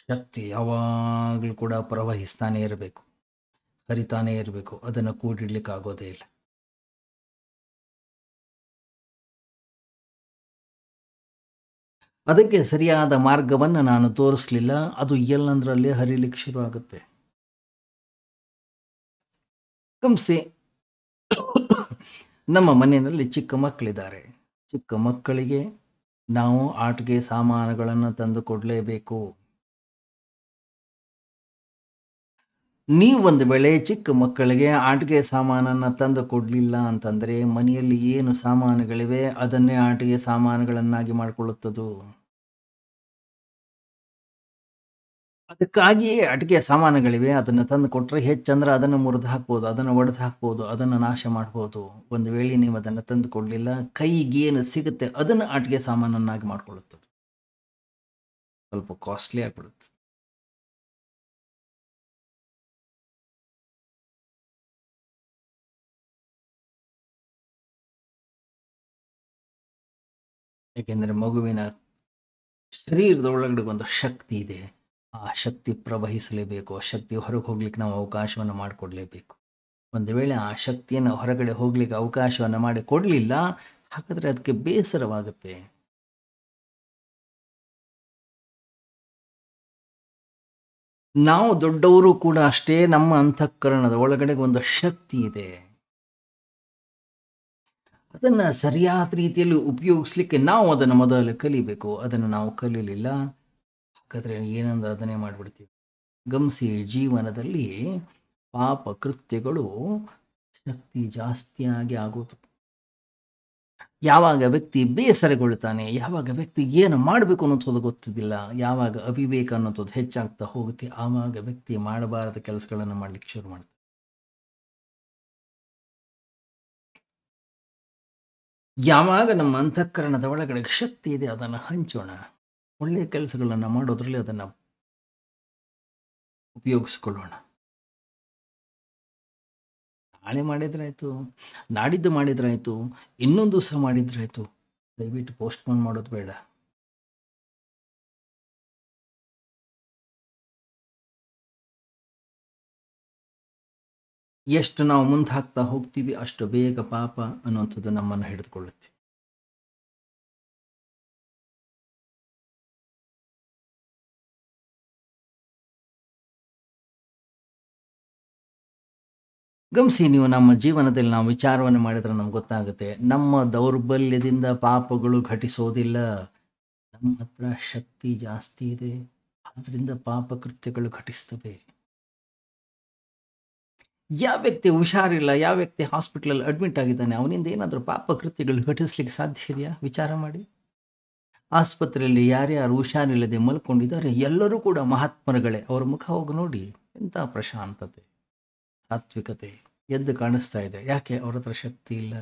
ಶಕ್ತಿ ಯಾವಾಗಲೂ ಕೂಡ ಪ್ರವಹಿಸ್ತಾನೆ ಇರಬೇಕು, ಹರಿತಾನೇ ಇರಬೇಕು, ಅದನ್ನು ಕೂಡಿಡ್ಲಿಕ್ಕೆ ಆಗೋದೇ ಇಲ್ಲ. ಅದಕ್ಕೆ ಸರಿಯಾದ ಮಾರ್ಗವನ್ನು ನಾನು ತೋರಿಸ್ಲಿಲ್ಲ, ಅದು ಎಲ್ಲಂದ್ರಲ್ಲೇ ಹರಿಲಿಕ್ಕೆ ಶುರು ಆಗುತ್ತೆ. ಗಮನಿಸಿ, ನಮ್ಮ ಮನೆಯಲ್ಲಿ ಚಿಕ್ಕ ಮಕ್ಕಳಿದ್ದಾರೆ. ಚಿಕ್ಕ ಮಕ್ಕಳಿಗೆ ನಾವು ಆಟಿಕೆ ಸಾಮಾನುಗಳನ್ನು ತಂದು ಕೊಡಲೇಬೇಕು. ನೀವು ಒಂದು ವೇಳೆ ಚಿಕ್ಕ ಮಕ್ಕಳಿಗೆ ಆಟಿಕೆ ಸಾಮಾನನ್ನು ತಂದು ಕೊಡಲಿಲ್ಲ ಅಂತಂದರೆ ಮನೆಯಲ್ಲಿ ಏನು ಸಾಮಾನುಗಳಿವೆ ಅದನ್ನೇ ಆಟಿಕೆ ಸಾಮಾನುಗಳನ್ನಾಗಿ ಮಾಡಿಕೊಳ್ಳುತ್ತದು. ಅದಕ್ಕಾಗಿಯೇ ಆಟಿಕೆ ಸಾಮಾನುಗಳಿವೆ ಅದನ್ನು ತಂದು ಕೊಟ್ಟರೆ ಹೆಚ್ಚಂದ್ರೆ ಅದನ್ನು ಮುರಿದು ಹಾಕ್ಬೋದು, ಅದನ್ನು ಒಡೆದು ಹಾಕ್ಬೋದು, ಅದನ್ನು ನಾಶ ಮಾಡ್ಬೋದು. ಒಂದು ವೇಳೆ ನೀವು ಅದನ್ನು ತಂದು ಕೊಡಲಿಲ್ಲ ಕೈಗೇನು ಸಿಗುತ್ತೆ ಅದನ್ನು ಆಟಿಕೆ ಸಾಮಾನನ್ನಾಗಿ ಮಾಡಿಕೊಳ್ಳುತ್ತದೆ. ಸ್ವಲ್ಪ ಕಾಸ್ಟ್ಲಿ ಆಗಿಬಿಡುತ್ತೆ. ಏಕೆಂದರೆ ಮಗುವಿನ ಶರೀರದ ಒಳಗಡೆ ಒಂದು ಶಕ್ತಿ ಇದೆ. ಆ ಶಕ್ತಿ ಪ್ರವಹಿಸಲೇಬೇಕು. ಆ ಶಕ್ತಿ ಹೊರಗೆ ಹೋಗ್ಲಿಕ್ಕೆ ನಾವು ಅವಕಾಶವನ್ನು ಮಾಡಿಕೊಡ್ಲೇಬೇಕು. ಒಂದು ವೇಳೆ ಆ ಶಕ್ತಿಯನ್ನು ಹೊರಗಡೆ ಹೋಗ್ಲಿಕ್ಕೆ ಅವಕಾಶವನ್ನು ಮಾಡಿ ಕೊಡಲಿಲ್ಲ ಹಾಗಾದರೆ ಅದಕ್ಕೆ ಬೇಸರವಾಗುತ್ತೆ. ನಾವು ದೊಡ್ಡವರು ಕೂಡ ಅಷ್ಟೇ, ನಮ್ಮ ಅಂತಃಕರಣದ ಒಳಗಡೆ ಒಂದು ಶಕ್ತಿ ಇದೆ. ಅದನ್ನು ಸರಿಯಾದ ರೀತಿಯಲ್ಲಿ ಉಪಯೋಗಿಸ್ಲಿಕ್ಕೆ ನಾವು ಅದನ್ನು ಮೊದಲು ಕಲಿಬೇಕು. ಅದನ್ನು ನಾವು ಕಲೀಲಿಲ್ಲ ಹಾಗಾದರೆ ಏನಂದ್ರೆ ಅದನ್ನೇ ಮಾಡಿಬಿಡ್ತೀವಿ. ಗಮನಿಸಿ, ಜೀವನದಲ್ಲಿ ಪಾಪ ಕೃತ್ಯಗಳು ಶಕ್ತಿ ಜಾಸ್ತಿಯಾಗಿ ಆಗೋದು. ಯಾವಾಗ ವ್ಯಕ್ತಿ ಬೇಸರಗೊಳ್ತಾನೆ, ಯಾವಾಗ ವ್ಯಕ್ತಿ ಏನು ಮಾಡಬೇಕು ಅನ್ನೋದು ಗೊತ್ತಿದ್ದಿಲ್ಲ, ಯಾವಾಗ ಅವಿವೇಕ ಅನ್ನೋದು ಹೆಚ್ಚಾಗ್ತಾ ಹೋಗುತ್ತೆ, ಆವಾಗ ವ್ಯಕ್ತಿ ಮಾಡಬಾರದ ಕೆಲಸಗಳನ್ನು ಮಾಡಲಿಕ್ಕೆ ಶುರು ಮಾಡ್ತಾರೆ. ಯಾವಾಗ ನಮ್ಮ ಅಂತಃಕರಣದ ಒಳಗಡೆ ಶಕ್ತಿ ಇದೆ ಅದನ್ನು ಹಂಚೋಣ. ಒಳ್ಳೆಯ ಕೆಲಸಗಳನ್ನು ಮಾಡೋದ್ರಲ್ಲಿ ಅದನ್ನು ಉಪಯೋಗಿಸ್ಕೊಳ್ಳೋಣ. ನಾಳೆ ಮಾಡಿದ್ರಾಯ್ತು, ನಾಡಿದ್ದು ಮಾಡಿದ್ರಾಯ್ತು, ಇನ್ನೊಂದು ದಿವಸ ಮಾಡಿದ್ರಾಯ್ತು. ದಯವಿಟ್ಟು ಪೋಸ್ಟ್ಪೋನ್ ಮಾಡೋದು ಬೇಡ. ಎಷ್ಟು ನಾವು ಮುಂದೆ ಹಾಕ್ತಾ ಹೋಗ್ತೀವಿ ಅಷ್ಟು ಬೇಗ ಪಾಪ ಅನ್ನುವಂಥದ್ದು ನಮ್ಮನ್ನು ಹಿಡಿದುಕೊಳ್ಳುತ್ತೆ. ಗಮನಿಸಿ, ನೀವು ನಮ್ಮ ಜೀವನದಲ್ಲಿ ನಾವು ವಿಚಾರವನ್ನು ಮಾಡಿದರೆ ನಮ್ಗೆ ಗೊತ್ತಾಗುತ್ತೆ, ನಮ್ಮ ದೌರ್ಬಲ್ಯದಿಂದ ಪಾಪಗಳು ಘಟಿಸೋದಿಲ್ಲ. ನಮ್ಮ ಹತ್ರ ಶಕ್ತಿ ಜಾಸ್ತಿ ಇದೆ, ಅದರಿಂದ ಪಾಪ ಕೃತ್ಯಗಳು ಘಟಿಸ್ತವೆ. ಯಾವ ವ್ಯಕ್ತಿ ಹುಷಾರಿಲ್ಲ, ಯಾವ ವ್ಯಕ್ತಿ ಹಾಸ್ಪಿಟಲಲ್ಲಿ ಅಡ್ಮಿಟ್ ಆಗಿದ್ದಾನೆ, ಅವನಿಂದ ಏನಾದರೂ ಪಾಪ ಕೃತ್ಯಗಳು ಘಟಿಸ್ಲಿಕ್ಕೆ ಸಾಧ್ಯ ಇದೆಯಾ? ವಿಚಾರ ಮಾಡಿ. ಆಸ್ಪತ್ರೆಯಲ್ಲಿ ಯಾರ್ಯಾರು ಹುಷಾರಿಲ್ಲದೆ ಮಲ್ಕೊಂಡಿದ್ದಾರೆ ಎಲ್ಲರೂ ಕೂಡ ಮಹಾತ್ಮರುಗಳೇ. ಅವರ ಮುಖ ಹೋಗಿ ನೋಡಿ, ಎಂಥ ಪ್ರಶಾಂತತೆ, ಸಾತ್ವಿಕತೆ ಎದ್ದು ಕಾಣಿಸ್ತಾ ಇದೆ. ಯಾಕೆ? ಅವ್ರ ಹತ್ರ ಶಕ್ತಿ ಇಲ್ಲ.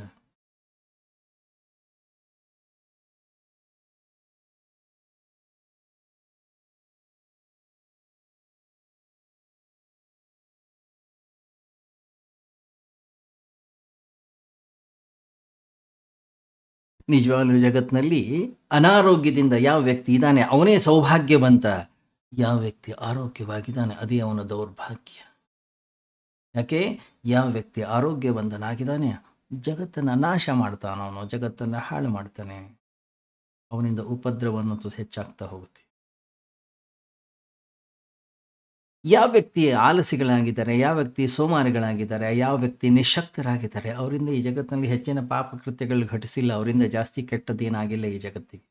ನಿಜವಾಗ್ಲೂ ಜಗತ್ತಿನಲ್ಲಿ ಅನಾರೋಗ್ಯದಿಂದ ಯಾವ ವ್ಯಕ್ತಿ ಇದ್ದಾನೆ ಅವನೇ ಸೌಭಾಗ್ಯವಂತ. ಯಾವ ವ್ಯಕ್ತಿ ಆರೋಗ್ಯವಾಗಿದ್ದಾನೆ ಅದೇ ಅವನ ದೌರ್ಭಾಗ್ಯ. ಯಾಕೆ? ಯಾವ ವ್ಯಕ್ತಿ ಆರೋಗ್ಯವಂತನಾಗಿದ್ದಾನೆ ಜಗತ್ತನ್ನು ನಾಶ ಮಾಡ್ತಾನೆ, ಅವನು ಜಗತ್ತನ್ನು ಹಾಳು ಮಾಡ್ತಾನೆ, ಅವನಿಂದ ಉಪದ್ರವ ಅನ್ನೋದು ಹೆಚ್ಚಾಗ್ತಾ ಹೋಗುತ್ತೆ. ಯಾವ ವ್ಯಕ್ತಿ ಆಲಸಿಗಳಾಗಿದ್ದಾರೆ, ಯಾವ ವ್ಯಕ್ತಿ ಸೋಮಾರಿಗಳಾಗಿದ್ದಾರೆ, ಯಾವ ವ್ಯಕ್ತಿ ನಿಶಕ್ತರಾಗಿದ್ದಾರೆ, ಅವರಿಂದ ಈ ಜಗತ್ತಿನಲ್ಲಿ ಹೆಚ್ಚಿನ ಪಾಪ ಕೃತ್ಯಗಳು ಘಟಿಸಿಲ್ಲ, ಅವರಿಂದ ಜಾಸ್ತಿ ಕೆಟ್ಟದ್ದೇನಾಗಿಲ್ಲ ಈ ಜಗತ್ತಿಗೆ.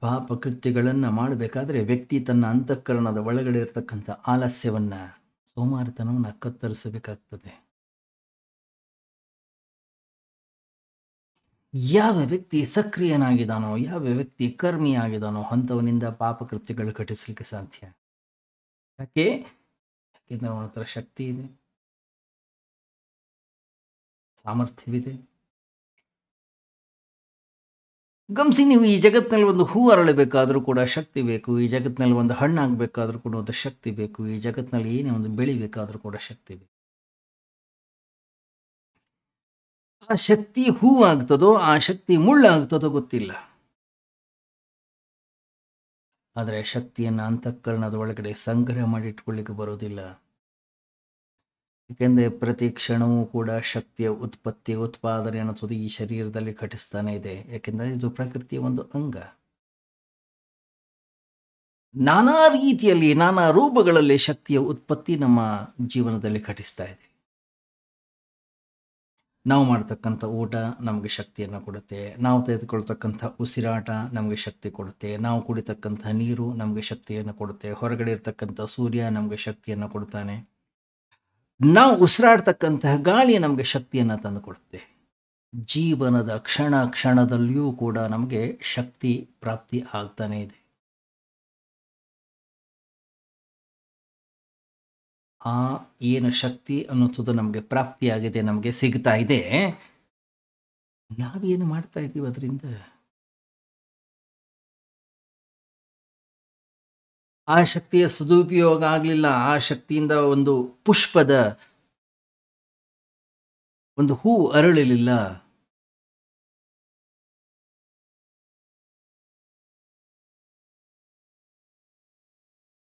ಪಾಪ ಕೃತ್ಯಗಳನ್ನು ಮಾಡಬೇಕಾದ್ರೆ ವ್ಯಕ್ತಿ ತನ್ನ ಅಂತಃಕರಣದ ಒಳಗಡೆ ಇರತಕ್ಕಂಥ ಆಲಸ್ಯವನ್ನು, ಸೋಮಾರಿತನವನ್ನು ಕತ್ತರಿಸಬೇಕಾಗ್ತದೆ. ಯಾವ ವ್ಯಕ್ತಿ ಸಕ್ರಿಯನಾಗಿದ್ದಾನೋ, ಯಾವ ವ್ಯಕ್ತಿ ಕರ್ಮಿಯಾಗಿದ್ದಾನೋ ಅಂಥವನಿಂದ ಪಾಪಕೃತ್ಯಗಳು ಘಟಿಸಲಿಕ್ಕೆ ಸಾಧ್ಯ. ಯಾಕೆ? ಯಾಕೆಂದರೆ ಅವನ ಹತ್ರ ಶಕ್ತಿ ಇದೆ, ಸಾಮರ್ಥ್ಯವಿದೆ. ಗಮನಿಸಿ, ನೀವು ಈ ಜಗತ್ತಿನಲ್ಲಿ ಒಂದು ಹೂ ಅರಳಬೇಕಾದ್ರೂ ಕೂಡ ಶಕ್ತಿ ಬೇಕು, ಈ ಜಗತ್ತಿನಲ್ಲಿ ಒಂದು ಹಣ್ಣಾಗಬೇಕಾದ್ರೂ ಕೂಡ ಒಂದು ಶಕ್ತಿ ಬೇಕು, ಈ ಜಗತ್ತಿನಲ್ಲಿ ಏನೇ ಒಂದು ಬೆಳಿಬೇಕಾದ್ರೂ ಕೂಡ ಶಕ್ತಿ ಬೇಕು. ಆ ಶಕ್ತಿ ಹೂವಾಗ್ತದೋ ಆ ಶಕ್ತಿ ಮುಳ್ಳಾಗ್ತದೋ ಗೊತ್ತಿಲ್ಲ. ಆದರೆ ಶಕ್ತಿಯನ್ನು ಅಂತಃಕರಣದ ಒಳಗಡೆ ಸಂಗ್ರಹ ಮಾಡಿಟ್ಕೊಳ್ಳಿಕ್ಕೆ ಬರೋದಿಲ್ಲ. ಏಕೆಂದರೆ ಪ್ರತಿ ಕ್ಷಣವೂ ಕೂಡ ಶಕ್ತಿಯ ಉತ್ಪತ್ತಿ ಉತ್ಪಾದನೆ ಅನ್ನೋದು ಈ ಶರೀರದಲ್ಲಿ ಘಟಿಸ್ತಾನೆ ಇದೆ. ಯಾಕೆಂದರೆ ಇದು ಪ್ರಕೃತಿಯ ಒಂದು ಅಂಗ. ನಾನಾ ರೀತಿಯಲ್ಲಿ ನಾನಾ ರೂಪಗಳಲ್ಲಿ ಶಕ್ತಿಯ ಉತ್ಪತ್ತಿ ನಮ್ಮ ಜೀವನದಲ್ಲಿ ಘಟಿಸ್ತಾ ಇದೆ. ನಾವು ಮಾಡ್ತಕ್ಕಂಥ ಊಟ ನಮಗೆ ಶಕ್ತಿಯನ್ನು ಕೊಡುತ್ತೆ. ನಾವು ತೆಗೆದುಕೊಳ್ತಕ್ಕಂಥ ಉಸಿರಾಟ ನಮಗೆ ಶಕ್ತಿ ಕೊಡುತ್ತೆ. ನಾವು ಕುಡಿತಕ್ಕಂಥ ನೀರು ನಮಗೆ ಶಕ್ತಿಯನ್ನು ಕೊಡುತ್ತೆ. ಹೊರಗಡೆ ಇರ್ತಕ್ಕಂಥ ಸೂರ್ಯ ನಮಗೆ ಶಕ್ತಿಯನ್ನು ಕೊಡ್ತಾನೆ. ನಾವು ಉಸಿರಾಡ್ತಕ್ಕಂತಹ ಗಾಳಿ ನಮಗೆ ಶಕ್ತಿಯನ್ನು ತಂದು ಕೊಡುತ್ತೆ. ಜೀವನದ ಕ್ಷಣ ಕ್ಷಣದಲ್ಲಿಯೂ ಕೂಡ ನಮಗೆ ಶಕ್ತಿ ಪ್ರಾಪ್ತಿ ಆಗ್ತಾನೆ ಇದೆ. ಆ ಏನು ಶಕ್ತಿ ಅನ್ನೋದು ನಮಗೆ ಪ್ರಾಪ್ತಿಯಾಗಿದೆ, ನಮಗೆ ಸಿಗ್ತಾ ಇದೆ, ನಾವೇನು ಮಾಡ್ತಾ ಇದ್ದೀವಿ ಅದರಿಂದ? ಆ ಶಕ್ತಿಯ ಸದುಪಯೋಗ ಆಗಲಿಲ್ಲ. ಆ ಶಕ್ತಿಯಿಂದ ಒಂದು ಪುಷ್ಪದ ಒಂದು ಹೂ ಅರಳಲಿಲ್ಲ.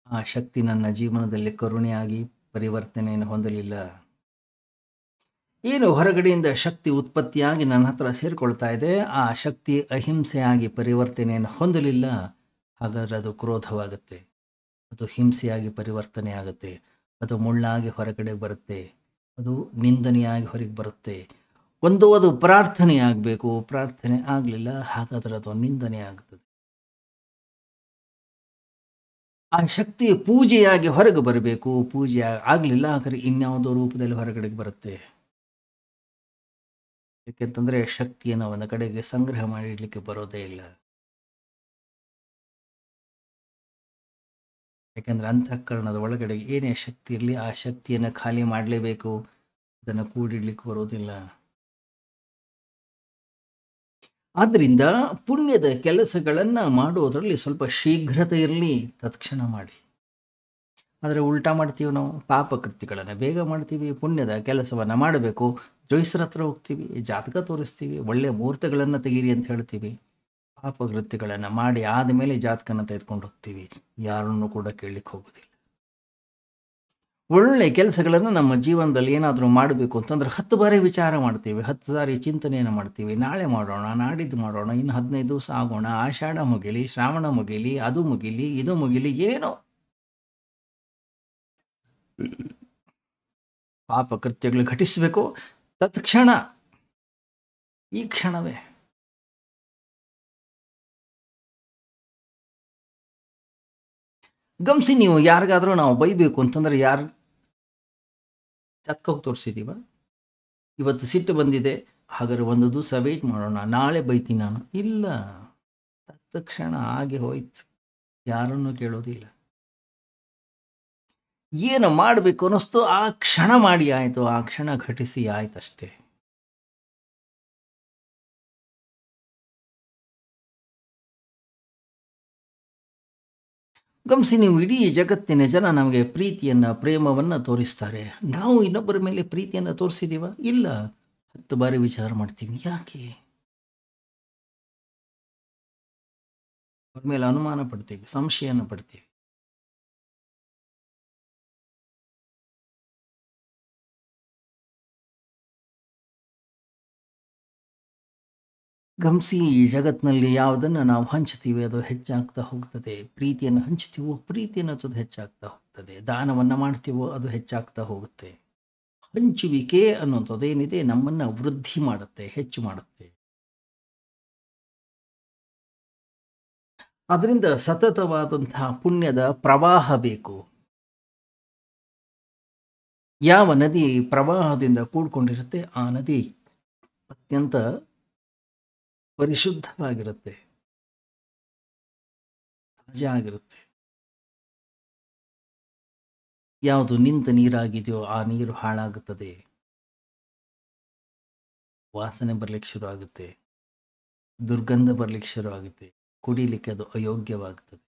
ಆ ಶಕ್ತಿ ನನ್ನ ಜೀವನದಲ್ಲಿ ಕರುಣೆಯಾಗಿ ಪರಿವರ್ತನೆಯನ್ನು ಹೊಂದಲಿಲ್ಲ. ಏನು ಹೊರಗಡೆಯಿಂದ ಶಕ್ತಿ ಉತ್ಪತ್ತಿಯಾಗಿ ನನ್ನ ಹತ್ರ ಸೇರಿಕೊಳ್ತಾ ಇದೆ, ಆ ಶಕ್ತಿ ಅಹಿಂಸೆಯಾಗಿ ಪರಿವರ್ತನೆಯನ್ನು ಹೊಂದಲಿಲ್ಲ. ಹಾಗಾದರೆ ಅದು ಕ್ರೋಧವಾಗುತ್ತೆ, ಅದು ಹಿಂಸೆಯಾಗಿ ಪರಿವರ್ತನೆ ಆಗುತ್ತೆ, ಅದು ಮುಳ್ಳಾಗಿ ಹೊರಗಡೆ ಬರುತ್ತೆ, ಅದು ನಿಂದನೆಯಾಗಿ ಹೊರಗೆ ಬರುತ್ತೆ. ಅದು ಪ್ರಾರ್ಥನೆ ಆಗಬೇಕು, ಪ್ರಾರ್ಥನೆ ಆಗಲಿಲ್ಲ, ಹಾಗಾದರೆ ಅದು ನಿಂದನೆ ಆಗುತ್ತದೆ. ಆ ಶಕ್ತಿ ಪೂಜೆಯಾಗಿ ಹೊರಗೆ ಬರಬೇಕು, ಪೂಜೆ ಆಗಲಿಲ್ಲ, ಹಾಗಾದ್ರೆ ಇನ್ಯಾವುದೋ ರೂಪದಲ್ಲಿ ಹೊರಗಡೆಗೆ ಬರುತ್ತೆ. ಯಾಕೆಂತಂದರೆ ಶಕ್ತಿಯನ್ನು ಒಂದು ಕಡೆಗೆ ಸಂಗ್ರಹ ಮಾಡಿಡಲಿಕ್ಕೆ ಬರೋದೇ ಇಲ್ಲ. ಯಾಕೆಂದರೆ ಅಂತಃಕರಣದ ಒಳಗಡೆ ಏನೇ ಶಕ್ತಿ ಇರಲಿ, ಆ ಶಕ್ತಿಯನ್ನು ಖಾಲಿ ಮಾಡಲೇಬೇಕು, ಅದನ್ನು ಕೂಡಿಡ್ಲಿಕ್ಕೆ ಬರೋದಿಲ್ಲ. ಆದ್ದರಿಂದ ಪುಣ್ಯದ ಕೆಲಸಗಳನ್ನು ಮಾಡುವುದರಲ್ಲಿ ಸ್ವಲ್ಪ ಶೀಘ್ರತೆ ಇರಲಿ, ತತ್ಕ್ಷಣ ಮಾಡಿ. ಆದರೆ ಉಲ್ಟಾ ಮಾಡ್ತೀವಿ ನಾವು. ಪಾಪಕೃತ್ಯಗಳನ್ನು ಬೇಗ ಮಾಡ್ತೀವಿ, ಪುಣ್ಯದ ಕೆಲಸವನ್ನು ಮಾಡಬೇಕು, ಜೋಯಿಸ್ರ ಹತ್ರ ಹೋಗ್ತೀವಿ, ಜಾತಕ ತೋರಿಸ್ತೀವಿ, ಒಳ್ಳೆಯ ಮುಹೂರ್ತಗಳನ್ನು ತೆಗೀರಿ ಅಂತ ಹೇಳ್ತೀವಿ. ಪಾಪಕೃತ್ಯಗಳನ್ನು ಮಾಡಿ ಆದಮೇಲೆ ಜಾತಕನ ತೆಗೆದುಕೊಂಡು ಹೋಗ್ತೀವಿ, ಯಾರನ್ನು ಕೂಡ ಕೇಳಲಿಕ್ಕೆ ಹೋಗೋದಿಲ್ಲ. ಒಳ್ಳೆ ಕೆಲಸಗಳನ್ನು ನಮ್ಮ ಜೀವನದಲ್ಲಿ ಏನಾದರೂ ಮಾಡಬೇಕು ಅಂತಂದ್ರೆ 10 ಬಾರಿ ವಿಚಾರ ಮಾಡ್ತೀವಿ, 10 ಸಾರಿ ಚಿಂತನೆಯನ್ನು ಮಾಡ್ತೀವಿ. ನಾಳೆ ಮಾಡೋಣ, ನಾಡಿದ್ದು ಮಾಡೋಣ, ಇನ್ನು 15 ದಿವಸ ಆಗೋಣ, ಆಷಾಢ ಮುಗಿಲಿ, ಶ್ರಾವಣ ಮುಗಿಲಿ, ಅದು ಮುಗಿಲಿ, ಇದು ಮುಗಿಲಿ, ಏನೋ ಪಾಪಕೃತ್ಯಗಳು ಘಟಿಸಬೇಕು ತತ್ಕ್ಷಣ, ಈ ಕ್ಷಣವೇ. ಗಮನಿಸಿ, ನೀವು ಯಾರಿಗಾದರೂ ನಾವು ಬೈಬೇಕು ಅಂತಂದ್ರೆ ಯಾರು ಚತ್ಕೋಗಿ ತೋರಿಸಿದೀವ? ಇವತ್ತು ಸಿಟ್ಟು ಬಂದಿದೆ, ಹಾಗಾದ್ರೆ ಒಂದು ದಿವಸ ವೆಯ್ಟ್ ಮಾಡೋಣ, ನಾಳೆ ಬೈತೀನಿ ನಾನು. ಇಲ್ಲ, ತತ್ಕ್ಷಣ ಹಾಗೆ ಹೋಯ್ತು, ಯಾರನ್ನು ಕೇಳೋದಿಲ್ಲ. ಏನು ಮಾಡಬೇಕು ಅನ್ನಿಸ್ತು ಆ ಕ್ಷಣ ಮಾಡಿ ಆಯಿತು, ಆ ಕ್ಷಣ ಘಟಿಸಿ ಆಯ್ತಷ್ಟೇ. ಗಮನಿಸಿ, ನೀವು ಇಡೀ ಜಗತ್ತಿನ ಜನ ನಮಗೆ ಪ್ರೀತಿಯನ್ನು ಪ್ರೇಮವನ್ನು ತೋರಿಸ್ತಾರೆ. ನಾವು ಇನ್ನೊಬ್ಬರ ಮೇಲೆ ಪ್ರೀತಿಯನ್ನು ತೋರಿಸಿದೀವ? ಇಲ್ಲ. 10 ಬಾರಿ ವಿಚಾರ ಮಾಡ್ತೀವಿ, ಯಾಕೆ? ಅವ್ರ ಮೇಲೆ ಅನುಮಾನ ಪಡ್ತೀವಿ, ಸಂಶಯನ ಪಡ್ತೀವಿ. ಗಮನಿಸಿ, ಈ ಜಗತ್ತಿನಲ್ಲಿ ಯಾವುದನ್ನು ನಾವು ಹಂಚ್ತೀವಿ ಅದು ಹೆಚ್ಚಾಗ್ತಾ ಹೋಗ್ತದೆ. ಪ್ರೀತಿಯನ್ನು ಹಂಚ್ತೀವೋ ಪ್ರೀತಿಯನ್ನು ಅದು ಹೆಚ್ಚಾಗ್ತಾ ಹೋಗ್ತದೆ. ದಾನವನ್ನು ಮಾಡ್ತೀವೋ ಅದು ಹೆಚ್ಚಾಗ್ತಾ ಹೋಗುತ್ತೆ. ಹಂಚುವಿಕೆ ಅನ್ನೋಂಥದ್ದೇನಿದೆ ನಮ್ಮನ್ನು ವೃದ್ಧಿ ಮಾಡುತ್ತೆ, ಹೆಚ್ಚು ಮಾಡುತ್ತೆ. ಅದರಿಂದ ಸತತವಾದಂತಹ ಪುಣ್ಯದ ಪ್ರವಾಹ ಬೇಕು. ಯಾವ ನದಿ ಪ್ರವಾಹದಿಂದ ಕೂಡ್ಕೊಂಡಿರುತ್ತೆ ಆ ನದಿ ಅತ್ಯಂತ ಪರಿಶುದ್ಧವಾಗಿರುತ್ತೆ, ತಾಜಾ ಆಗಿರುತ್ತೆ. ಯಾವುದು ನಿಂತ ನೀರಾಗಿದೆಯೋ ಆ ನೀರು ಹಾಳಾಗುತ್ತದೆ, ವಾಸನೆ ಬರ್ಲಿಕ್ಕೆ ಶುರು ಆಗುತ್ತೆ, ದುರ್ಗಂಧ ಬರ್ಲಿಕ್ಕೆ ಶುರು ಆಗುತ್ತೆ, ಕುಡಿಲಿಕ್ಕೆ ಅದು ಅಯೋಗ್ಯವಾಗುತ್ತದೆ,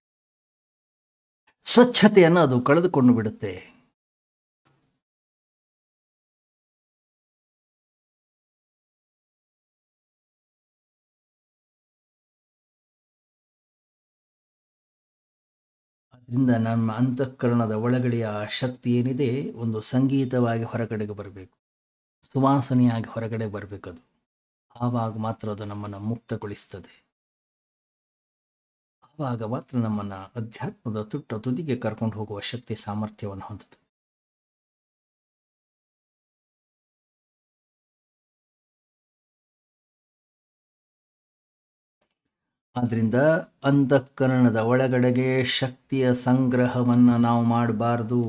ಸ್ವಚ್ಛತೆಯನ್ನು ಅದು ಕಳೆದುಕೊಂಡು ಬಿಡುತ್ತೆ. ಅದರಿಂದ ನಮ್ಮ ಅಂತಃಕರಣದ ಒಳಗಡೆಯ ಶಕ್ತಿ ಏನಿದೆ ಒಂದು ಸಂಗೀತವಾಗಿ ಹೊರಗಡೆಗೆ ಬರಬೇಕು, ಸುವಾಸನೆಯಾಗಿ ಹೊರಗಡೆ ಬರಬೇಕದು. ಆವಾಗ ಮಾತ್ರ ಅದು ನಮ್ಮನ್ನು ಮುಕ್ತಗೊಳಿಸ್ತದೆ. ಆವಾಗ ಮಾತ್ರ ನಮ್ಮನ್ನು ಅಧ್ಯಾತ್ಮದ ತುದಿಗೆ ಕರ್ಕೊಂಡು ಹೋಗುವ ಶಕ್ತಿ ಸಾಮರ್ಥ್ಯವನ್ನು ಹೊಂದುತ್ತದೆ. ಆದ್ದರಿಂದ ಅಂತಃಕರಣದ ಒಳಗಡೆಗೆ ಶಕ್ತಿಯ ಸಂಗ್ರಹವನ್ನು ನಾವು ಮಾಡಬಾರ್ದು.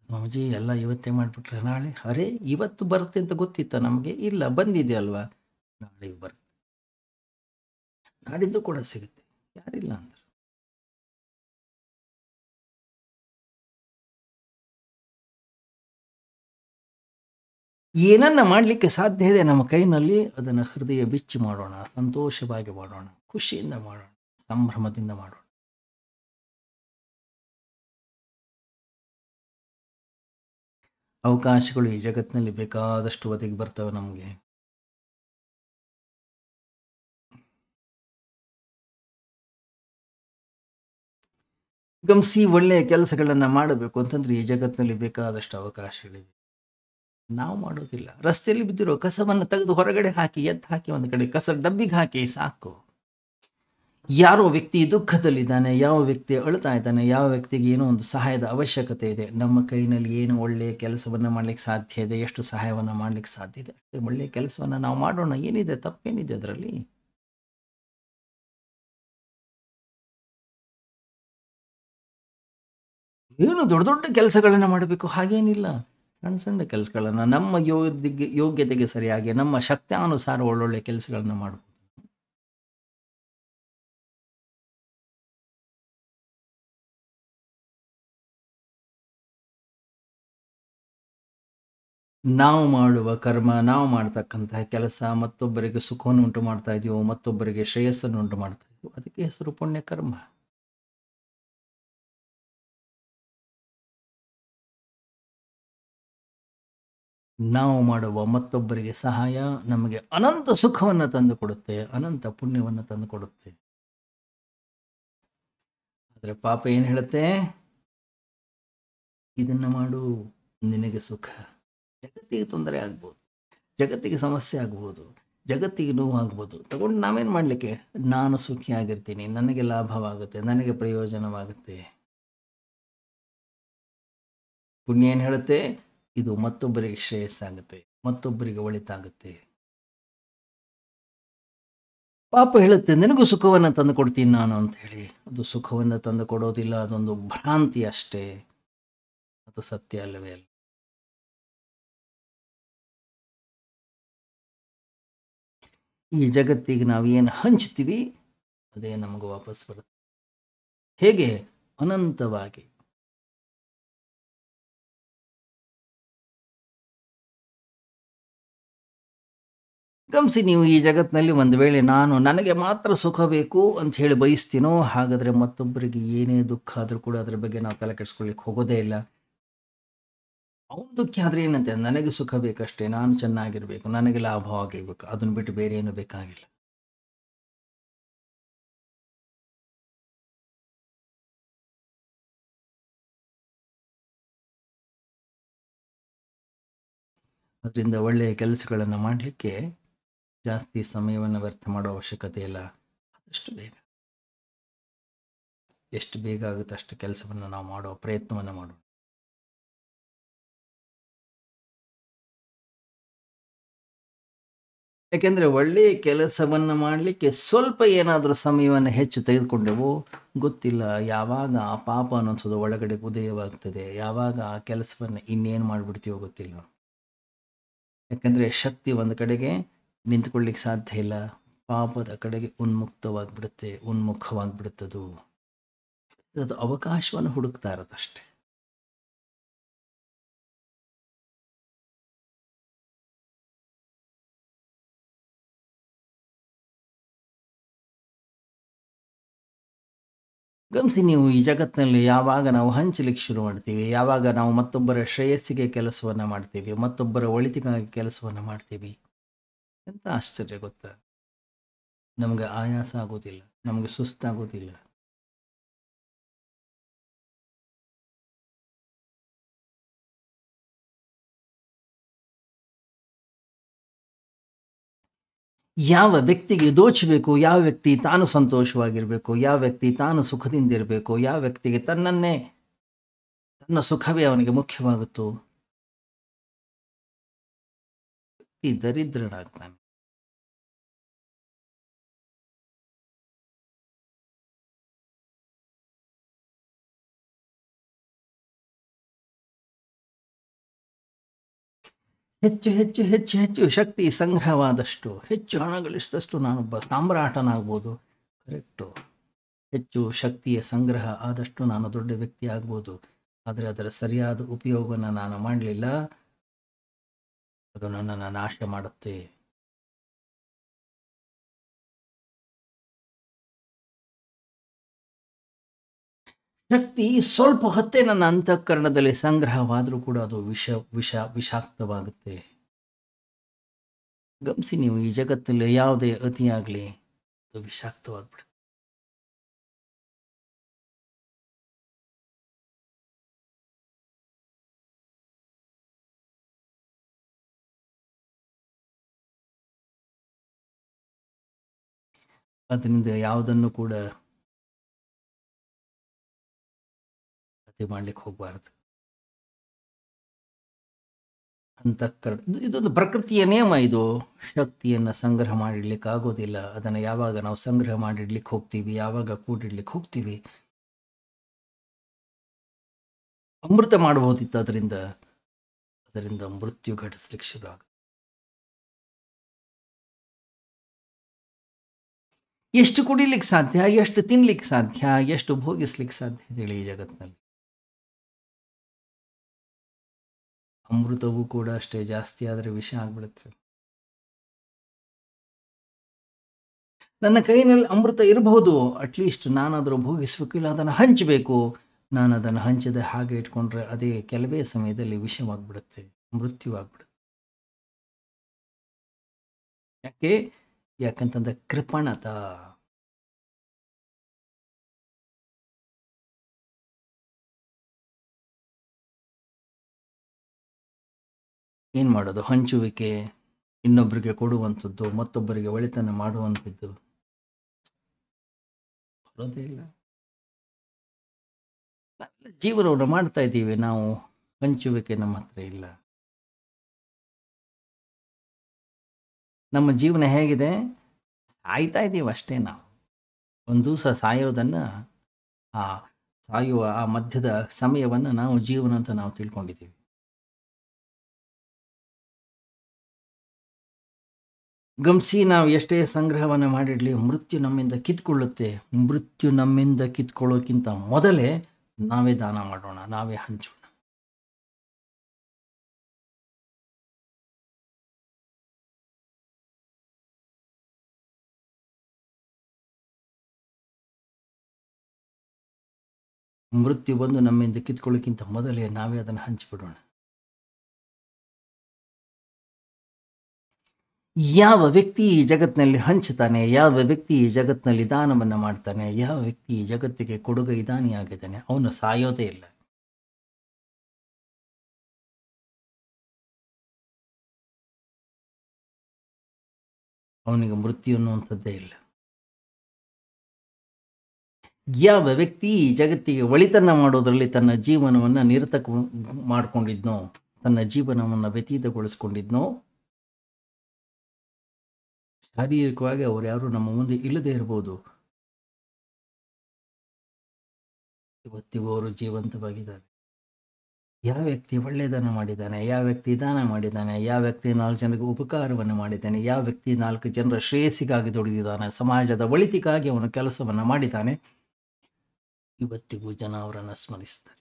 ಸ್ವಾಮೀಜಿ ಎಲ್ಲ ಇವತ್ತೇ ಮಾಡಿಬಿಟ್ರೆ ನಾಳೆ ಅರೆ ಇವತ್ತು ಬರುತ್ತೆ ಅಂತ ಗೊತ್ತಿತ್ತ ನಮಗೆ? ಇಲ್ಲ, ಬಂದಿದೆ ಅಲ್ವಾ, ನಾಳೆ ಬರುತ್ತೆ, ನಾಡಿದ್ದು ಕೂಡ ಸಿಗುತ್ತೆ, ಯಾರಿಲ್ಲ ಅಂದ್ರೆ. ಏನನ್ನ ಮಾಡಲಿಕ್ಕೆ ಸಾಧ್ಯ ಇದೆ ನಮ್ಮ ಕೈನಲ್ಲಿ, ಅದನ್ನು ಹೃದಯ ಬಿಚ್ಚಿ ಮಾಡೋಣ, ಸಂತೋಷವಾಗಿ ಮಾಡೋಣ, ಖುಷಿಯಿಂದ ಮಾಡೋಣ, ಸಂಭ್ರಮದಿಂದ ಮಾಡೋಣ. ಅವಕಾಶಗಳು ಈ ಜಗತ್ತಿನಲ್ಲಿ ಬೇಕಾದಷ್ಟು ಒದಗಿ ಬರ್ತವೆ ನಮಗೆ. ಗಮನಿಸಿ, ಒಳ್ಳೆಯ ಕೆಲಸಗಳನ್ನು ಮಾಡಬೇಕು ಅಂತಂದ್ರೆ ಈ ಜಗತ್ತಿನಲ್ಲಿ ಬೇಕಾದಷ್ಟು ಅವಕಾಶಗಳಿವೆ, ನಾವು ಮಾಡೋದಿಲ್ಲ. ರಸ್ತೆಯಲ್ಲಿ ಬಿದ್ದಿರೋ ಕಸವನ್ನು ತೆಗೆದು ಹೊರಗಡೆ ಹಾಕಿ, ಎದ್ದು ಹಾಕಿ, ಒಂದು ಕಡೆ ಕಸ ಡಬ್ಬಿಗೆ ಹಾಕಿ ಸಾಕು. ಯಾರೋ ವ್ಯಕ್ತಿ ದುಃಖದಲ್ಲಿದ್ದಾನೆ, ಯಾವ ವ್ಯಕ್ತಿ ಅಳ್ತಾ ಇದ್ದಾನೆ, ಯಾವ ವ್ಯಕ್ತಿಗೆ ಏನೋ ಒಂದು ಸಹಾಯದ ಅವಶ್ಯಕತೆ ಇದೆ, ನಮ್ಮ ಕೈನಲ್ಲಿ ಏನು ಒಳ್ಳೆಯ ಕೆಲಸವನ್ನು ಮಾಡಲಿಕ್ಕೆ ಸಾಧ್ಯ ಇದೆ, ಎಷ್ಟು ಸಹಾಯವನ್ನು ಮಾಡಲಿಕ್ಕೆ ಸಾಧ್ಯ ಇದೆ, ಅಷ್ಟೇ ಒಳ್ಳೆಯ ಕೆಲಸವನ್ನು ನಾವು ಮಾಡೋಣ. ಏನಿದೆ, ತಪ್ಪೇನಿದೆ ಅದರಲ್ಲಿ? ಏನು ದೊಡ್ಡ ದೊಡ್ಡ ಕೆಲಸಗಳನ್ನು ಮಾಡಬೇಕು ಹಾಗೇನಿಲ್ಲ, ಸಣ್ಣ ಸಣ್ಣ ಕೆಲಸಗಳನ್ನು ನಮ್ಮ ಯೋಗ್ಯತೆಗೆ ಸರಿಯಾಗಿ ನಮ್ಮ ಶಕ್ತ್ಯಾನುಸಾರ ಒಳ್ಳೊಳ್ಳೆ ಕೆಲಸಗಳನ್ನು ಮಾಡಬಹುದು. ನಾವು ಮಾಡುವ ಕರ್ಮ, ನಾವು ಮಾಡ್ತಕ್ಕಂತಹ ಕೆಲಸ ಮತ್ತೊಬ್ಬರಿಗೆ ಸುಖವನ್ನು ಉಂಟು ಮಾಡ್ತಾ ಇದೆಯೋ, ಮತ್ತೊಬ್ಬರಿಗೆ ಶ್ರೇಯಸ್ಸನ್ನು ಉಂಟು ಮಾಡ್ತಾ ಇದೆಯೋ, ಅದಕ್ಕೆ ಹೆಸರು ಪುಣ್ಯ ಕರ್ಮ. ನಾವು ಮಾಡುವ ಮತ್ತೊಬ್ಬರಿಗೆ ಸಹಾಯ ನಮಗೆ ಅನಂತ ಸುಖವನ್ನು ತಂದು ಕೊಡುತ್ತೆ, ಅನಂತ ಪುಣ್ಯವನ್ನು ತಂದು ಕೊಡುತ್ತೆ. ಆದರೆ ಪಾಪ ಏನು ಹೇಳುತ್ತೆ? ಇದನ್ನು ಮಾಡು, ನಿನಗೆ ಸುಖ. ಜಗತ್ತಿಗೆ ತೊಂದರೆ ಆಗ್ಬೋದು, ಜಗತ್ತಿಗೆ ಸಮಸ್ಯೆ ಆಗ್ಬೋದು, ಜಗತ್ತಿಗೆ ನೋವು ಆಗ್ಬೋದು, ತಗೊಂಡು ನಾವೇನು ಮಾಡಲಿಕ್ಕೆ? ನಾನು ಸುಖಿಯಾಗಿರ್ತೀನಿ, ನನಗೆ ಲಾಭವಾಗುತ್ತೆ, ನನಗೆ ಪ್ರಯೋಜನವಾಗುತ್ತೆ. ಪುಣ್ಯ ಏನು ಹೇಳುತ್ತೆ? ಇದು ಮತ್ತೊಬ್ಬರಿಗೆ ಶ್ರೇಯಸ್ಸಾಗುತ್ತೆ, ಮತ್ತೊಬ್ಬರಿಗೆ ಒಳಿತಾಗುತ್ತೆ. ಪಾಪ ಹೇಳುತ್ತೆ ನಿನಗೂ ಸುಖವನ್ನು ತಂದು ಕೊಡ್ತೀನಿ ನಾನು ಅಂತ ಹೇಳಿ. ಅದು ಸುಖವನ್ನು ತಂದು ಕೊಡೋದಿಲ್ಲ, ಅದೊಂದು ಭ್ರಾಂತಿ ಅಷ್ಟೇ, ಅದು ಸತ್ಯ ಅಲ್ಲವೇ ಅಲ್ಲ. ಈ ಜಗತ್ತಿಗೆ ನಾವು ಏನು ಹಂಚ್ತೀವಿ ಅದೇ ನಮಗೂ ವಾಪಸ್ ಬರುತ್ತೆ. ಹೇಗೆ? ಅನಂತವಾಗಿ. ಗಮನಿಸಿ, ನೀವು ಈ ಜಗತ್ತಿನಲ್ಲಿ ಒಂದು ವೇಳೆ ನನಗೆ ಮಾತ್ರ ಸುಖ ಬೇಕು ಅಂತ ಹೇಳಿ ಬಯಸ್ತೀನೋ, ಹಾಗಾದರೆ ಮತ್ತೊಬ್ಬರಿಗೆ ಏನೇ ದುಃಖ ಆದರೂ ಕೂಡ ಅದರ ಬಗ್ಗೆ ನಾವು ತಲೆ ಕೆಡಿಸ್ಕೊಳ್ಳಿಕ್ಕೆ ಹೋಗೋದೇ ಇಲ್ಲ. ಅವನು ದುಃಖ ಆದರೆ ಏನಂತೆ? ನನಗೆ ಸುಖ ಬೇಕಷ್ಟೇ, ನಾನು ಚೆನ್ನಾಗಿರ್ಬೇಕು, ನನಗೆ ಲಾಭವಾಗಿರ್ಬೇಕು, ಅದನ್ನು ಬಿಟ್ಟು ಬೇರೆ ಏನು ಬೇಕಾಗಿಲ್ಲ. ಅದರಿಂದ ಒಳ್ಳೆಯ ಕೆಲಸಗಳನ್ನು ಮಾಡಲಿಕ್ಕೆ ಜಾಸ್ತಿ ಸಮಯವನ್ನು ವ್ಯರ್ಥ ಮಾಡೋ ಅವಶ್ಯಕತೆ ಇಲ್ಲ. ಆದಷ್ಟು ಬೇಗ, ಎಷ್ಟು ಬೇಗ ಆಗುತ್ತೆ ಅಷ್ಟು ಕೆಲಸವನ್ನು ನಾವು ಮಾಡೋ ಪ್ರಯತ್ನವನ್ನು ಮಾಡೋಣ. ಯಾಕೆಂದರೆ ಒಳ್ಳೆಯ ಕೆಲಸವನ್ನು ಮಾಡಲಿಕ್ಕೆ ಸ್ವಲ್ಪ ಏನಾದರೂ ಸಮಯವನ್ನು ಹೆಚ್ಚು ತೆಗೆದುಕೊಂಡೆವು, ಗೊತ್ತಿಲ್ಲ ಯಾವಾಗ ಆ ಪಾಪ ಅನ್ನೋದು ಒಳಗಡೆ ಉದಯವಾಗ್ತದೆ, ಯಾವಾಗ ಆ ಕೆಲಸವನ್ನು ಇನ್ನೇನು ಮಾಡಿಬಿಡ್ತೀವೋ ಗೊತ್ತಿಲ್ಲ. ಯಾಕಂದರೆ ಶಕ್ತಿ ಒಂದು ಕಡೆಗೆ ನಿಂತ್ಕೊಳ್ಳಿಕ್ಕೆ ಸಾಧ್ಯ ಇಲ್ಲ, ಪಾಪದ ಕಡೆಗೆ ಉನ್ಮುಖವಾಗಿಬಿಡುತ್ತದು. ಅದು ಅವಕಾಶವನ್ನು ಹುಡುಕ್ತಾ ಇರೋದಷ್ಟೆ. ಗಮನಿಸಿ, ನೀವು ಈ ಜಗತ್ತಿನಲ್ಲಿ ಯಾವಾಗ ನಾವು ಹಂಚಲಿಕ್ಕೆ ಶುರು ಮಾಡ್ತೀವಿ, ಯಾವಾಗ ನಾವು ಮತ್ತೊಬ್ಬರ ಶ್ರೇಯಸ್ಸಿಗೆ ಕೆಲಸವನ್ನು ಮಾಡ್ತೀವಿ, ಮತ್ತೊಬ್ಬರ ಒಳಿತಿಗಾಗಿ ಕೆಲಸವನ್ನು ಮಾಡ್ತೀವಿ, ಎಂಥ ಆಶ್ಚರ್ಯ ಗೊತ್ತಾ? ನಮಗೆ ಆಯಾಸ ಆಗೋದಿಲ್ಲ, ನಮಗೆ ಸುಸ್ತಾಗೋದಿಲ್ಲ. ಯಾವ ವ್ಯಕ್ತಿಗೆ ದೋಚಬೇಕು, ಯಾವ ವ್ಯಕ್ತಿ ತಾನು ಸಂತೋಷವಾಗಿರಬೇಕು, ಯಾವ ವ್ಯಕ್ತಿ ತಾನು ಸುಖದಿಂದಿರಬೇಕು, ಯಾವ ವ್ಯಕ್ತಿಗೆ ತನ್ನ ಸುಖವೇ ಅವನಿಗೆ ಮುಖ್ಯವಾಗುತ್ತೋ, ಈ ದರಿದ್ರನಾಗ್ತಾನೆ. ಹೆಚ್ಚು ಹೆಚ್ಚು ಹೆಚ್ಚು ಹೆಚ್ಚು ಶಕ್ತಿ ಸಂಗ್ರಹವಾದಷ್ಟು, ಹೆಚ್ಚು ಹಣ ಗಳಿಸಿದಷ್ಟು ನಾನೊಬ್ಬ ಸಾಮ್ರಾಟನಾಗ್ಬೋದು. ಕರೆಕ್ಟು. ಹೆಚ್ಚು ಶಕ್ತಿಯ ಸಂಗ್ರಹ ಆದಷ್ಟು ನಾನು ದೊಡ್ಡ ವ್ಯಕ್ತಿ ಆಗ್ಬೋದು. ಆದರೆ ಅದರ ಸರಿಯಾದ ಉಪಯೋಗವನ್ನು ನಾನು ಮಾಡಲಿಲ್ಲ, ಅದು ನನ್ನನ್ನು ನಾಶ ಮಾಡುತ್ತೆ. ಶಕ್ತಿ ಸ್ವಲ್ಪ ಹೊತ್ತೇ ನನ್ನ ಅಂತಃಕರಣದಲ್ಲಿ ಸಂಗ್ರಹವಾದರೂ ಕೂಡ ಅದು ವಿಷಾಕ್ತವಾಗುತ್ತೆ. ಗಮನಿಸಿ, ನೀವು ಈ ಜಗತ್ತಲ್ಲಿ ಯಾವುದೇ ಅತಿಯಾಗಲಿ ಅದು ವಿಷಾಕ್ತವಾಗ್ಬಿಡುತ್ತೆ. ಅದರಿಂದ ಯಾವುದನ್ನು ಕೂಡ ಅತಿ ಮಾಡ್ಲಿಕ್ಕೆ ಹೋಗಬಾರ್ದು. ಅಂತಃಕರಣ ಇದೊಂದು ಪ್ರಕೃತಿಯ ನಿಯಮ. ಇದು ಶಕ್ತಿಯನ್ನು ಸಂಗ್ರಹ ಮಾಡಿಡ್ಲಿಕ್ಕೆ ಆಗೋದಿಲ್ಲ. ಅದನ್ನು ಯಾವಾಗ ನಾವು ಸಂಗ್ರಹ ಮಾಡಿಡ್ಲಿಕ್ಕೆ ಹೋಗ್ತೀವಿ, ಯಾವಾಗ ಕೂಡಿಡ್ಲಿಕ್ಕೆ ಹೋಗ್ತೀವಿ, ಅಮೃತ ಮಾಡಬಹುದಿತ್ತು. ಅದರಿಂದ ಮೃತ್ಯು ಘಟಿಸ್ಲಿಕ್ಕೆ ಶುರು ಆಗುತ್ತೆ. ಎಷ್ಟು ಕುಡಿಲಿಕ್ಕೆ ಸಾಧ್ಯ, ಎಷ್ಟು ತಿನ್ಲಿಕ್ಕೆ ಸಾಧ್ಯ, ಎಷ್ಟು ಭೋಗಿಸ್ಲಿಕ್ಕೆ ಸಾಧ್ಯ ಹೇಳಿ ಈ ಜಗತ್ತಿನಲ್ಲಿ. ಅಮೃತವೂ ಕೂಡ ಅಷ್ಟೇ, ಜಾಸ್ತಿ ಆದರೆ ವಿಷ ಆಗ್ಬಿಡುತ್ತೆ. ನನ್ನ ಕೈಯಲ್ಲಿ ಅಮೃತ ಇರಬಹುದು, ಅಟ್ಲೀಸ್ಟ್ ನಾನಾದರೂ ಭೋಗಿಸ್ಬೇಕಿಲ್ಲ, ಅದನ್ನು ಹಂಚಬೇಕು. ನಾನು ಅದನ್ನು ಹಂಚದೆ ಹಾಗೆ ಇಟ್ಕೊಂಡ್ರೆ ಅದೇ ಕೆಲವೇ ಸಮಯದಲ್ಲಿ ವಿಷವಾಗ್ಬಿಡುತ್ತೆ, ಮೃತ್ಯುವಾಗ್ಬಿಡುತ್ತೆ. ಯಾಕಂತಂದ್ರೆ ಕೃಪಣತ. ಏನು ಮಾಡೋದು? ಹಂಚುವಿಕೆ, ಇನ್ನೊಬ್ಬರಿಗೆ ಕೊಡುವಂಥದ್ದು, ಮತ್ತೊಬ್ಬರಿಗೆ ಒಳಿತನ ಮಾಡುವಂಥದ್ದು ಬರೋದೇ ಇಲ್ಲ. ಜೀವನವನ್ನು ಮಾಡ್ತಾ ಇದ್ದೀವಿ, ನಾವು ಹಂಚುವಿಕೆ ನಮ್ಮ ಹತ್ರ ಇಲ್ಲ. ನಮ್ಮ ಜೀವನ ಹೇಗಿದೆ? ಸಾಯ್ತಾ ಇದ್ದೀವಿ ಅಷ್ಟೇ. ನಾವು ಒಂದು ದಿವಸ ಸಾಯೋದನ್ನು, ಸಾಯುವ ಆ ಮಧ್ಯದ ಸಮಯವನ್ನು ನಾವು ಜೀವನ ಅಂತ ನಾವು ತಿಳ್ಕೊಂಡಿದ್ದೀವಿ. ಗಮನಿಸಿ, ನಾವು ಎಷ್ಟೇ ಸಂಗ್ರಹವನ್ನು ಮಾಡಿಡಲಿ, ಮೃತ್ಯು ನಮ್ಮಿಂದ ಕಿತ್ಕೊಳ್ಳುತ್ತೆ. ಮೃತ್ಯು ನಮ್ಮಿಂದ ಕಿತ್ಕೊಳ್ಳೋಕ್ಕಿಂತ ಮೊದಲೇ ನಾವೇ ದಾನ ಮಾಡೋಣ, ನಾವೇ ಹಂಚೋಣ. ಮೃತ್ಯು ಬಂದು ನಮ್ಮಿಂದ ಕಿತ್ಕೊಳ್ಳೋಕ್ಕಿಂತ ಮೊದಲೇ ನಾವೇ ಅದನ್ನು ಹಂಚಿಬಿಡೋಣ. ಯಾವ ವ್ಯಕ್ತಿ ಈ ಜಗತ್ತಿನಲ್ಲಿ ಹಂಚುತ್ತಾನೆ, ಯಾವ ವ್ಯಕ್ತಿ ಈ ಜಗತ್ತಿನಲ್ಲಿ ದಾನವನ್ನು ಮಾಡ್ತಾನೆ, ಯಾವ ವ್ಯಕ್ತಿ ಈ ಜಗತ್ತಿಗೆ ಕೊಡುಗೈ ದಾನಿಯಾಗಿದ್ದಾನೆ, ಅವನು ಸಾಯೋದೇ ಇಲ್ಲ. ಅವನಿಗೆ ಮೃತ್ಯು ಅನ್ನುವಂಥದ್ದೇ ಇಲ್ಲ. ಯಾವ ವ್ಯಕ್ತಿ ಈ ಜಗತ್ತಿಗೆ ಒಳಿತನ್ನ ಮಾಡೋದರಲ್ಲಿ ತನ್ನ ಜೀವನವನ್ನು ನಿರತ ಮಾಡಿಕೊಂಡಿದ್ನೋ, ತನ್ನ ಜೀವನವನ್ನು ವ್ಯತೀತಗೊಳಿಸ್ಕೊಂಡಿದ್ನೋ, ಶಾರೀರಿಕವಾಗಿ ಅವ್ರು ಯಾರು ನಮ್ಮ ಮುಂದೆ ಇಲ್ಲದೆ ಇರ್ಬೋದು, ಇವತ್ತಿಗೂ ಅವರು ಜೀವಂತವಾಗಿದ್ದಾರೆ. ಯಾವ ವ್ಯಕ್ತಿ ಒಳ್ಳೆಯದನ್ನು ಮಾಡಿದ್ದಾನೆ, ಯಾವ ವ್ಯಕ್ತಿ ದಾನ ಮಾಡಿದ್ದಾನೆ, ಯಾವ ವ್ಯಕ್ತಿ 4 ಜನರಿಗೆ ಉಪಕಾರವನ್ನು ಮಾಡಿದ್ದಾನೆ, ಯಾವ ವ್ಯಕ್ತಿ 4 ಜನರ ಶ್ರೇಯಸ್ಸಿಗಾಗಿ ದುಡಿದಿದ್ದಾನೆ, ಸಮಾಜದ ಒಳಿತಿಗಾಗಿ ಅವನು ಕೆಲಸವನ್ನು ಮಾಡಿದ್ದಾನೆ, ಇವತ್ತಿಗೂ ಜನ ಅವರನ್ನು ಸ್ಮರಿಸ್ತಾರೆ.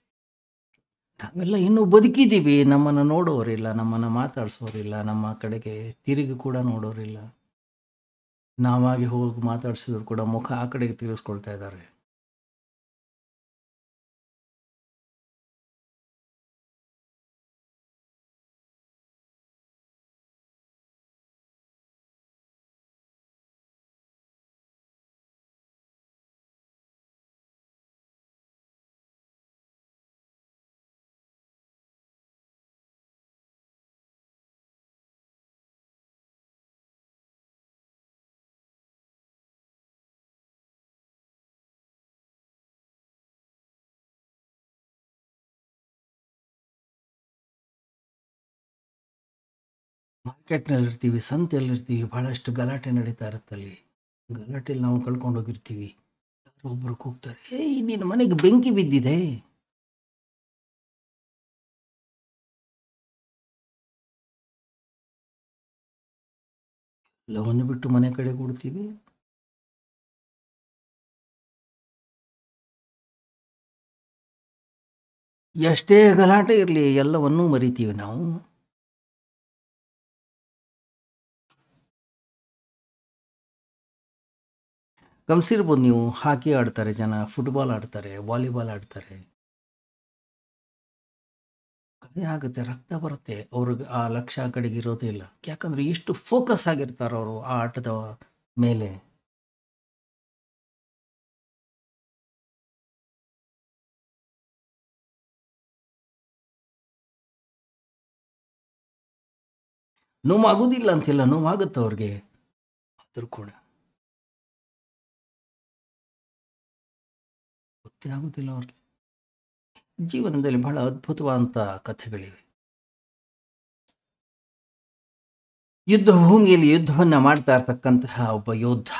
ನಾವೆಲ್ಲ ಇನ್ನೂ ಬದುಕಿದ್ದೀವಿ, ನಮ್ಮನ್ನು ನೋಡೋರಿಲ್ಲ, ನಮ್ಮನ್ನು ಮಾತಾಡಿಸೋರಿಲ್ಲ, ನಮ್ಮ ಕಡೆಗೆ ತಿರುಗಿ ಕೂಡ ನೋಡೋರಿಲ್ಲ. ನಾವಾಗಿ ಹೋಗಿ ಮಾತಾಡಿಸಿದ್ರು ಕೂಡ ಮುಖ ಆ ಕಡೆಗೆ ತಿರುಗಿಸ್ಕೊಳ್ತಾ ಇದ್ದಾರೆ. ಮಾರ್ಕೆಟ್ನಲ್ಲಿರ್ತೀವಿ, ಸಂತೆಯಲ್ಲಿರ್ತೀವಿ, ಬಹಳಷ್ಟು ಗಲಾಟೆ ನಡೀತಾ ಇರುತ್ತಲ್ಲಿ. ಗಲಾಟೆಯಲ್ಲಿ ನಾವು ಕಳ್ಕೊಂಡು ಹೋಗಿರ್ತೀವಿ. ಯಾರೋ ಒಬ್ಬರು ಕೂಗ್ತಾರೆ, ಏಯ್ ನಿನ್ನ ಮನೆಗೆ ಬೆಂಕಿ ಬಿದ್ದಿದೆ. ಎಲ್ಲವನ್ನು ಬಿಟ್ಟು ಮನೆ ಕಡೆ ಕೊಡ್ತೀವಿ. ಎಷ್ಟೇ ಗಲಾಟೆ ಇರಲಿ ಎಲ್ಲವನ್ನೂ ಮರಿತೀವಿ ನಾವು. ಗಮನಿಸಿರ್ಬೋದು ನೀವು, ಹಾಕಿ ಆಡ್ತಾರೆ ಜನ, ಫುಟ್ಬಾಲ್ ಆಡ್ತಾರೆ, ವಾಲಿಬಾಲ್ ಆಡ್ತಾರೆ. ಕಡೆ ಆಗುತ್ತೆ, ರಕ್ತ ಬರುತ್ತೆ, ಅವ್ರಿಗೆ ಆ ಲಕ್ಷ್ಯ ಆ ಕಡೆಗೆ ಇರೋದೇ ಇಲ್ಲ. ಯಾಕಂದ್ರೆ ಎಷ್ಟು ಫೋಕಸ್ ಆಗಿರ್ತಾರೆ ಅವರು ಆ ಆಟದ ಮೇಲೆ. ನೋವಾಗೋದಿಲ್ಲ ಅಂತಿಲ್ಲ, ನೋವಾಗುತ್ತೆ ಅವ್ರಿಗೆ, ಆದರೂ ಕೂಡ ಗೊತ್ತೇ ಆಗೋದಿಲ್ಲ ಅವ್ರಿಗೆ. ಜೀವನದಲ್ಲಿ ಬಹಳ ಅದ್ಭುತವಾದಂಥ ಕಥೆಗಳಿವೆ. ಯುದ್ಧ ಭೂಮಿಯಲ್ಲಿ ಯುದ್ಧವನ್ನ ಮಾಡ್ತಾ ಇರ್ತಕ್ಕಂತಹ ಒಬ್ಬ ಯೋಧ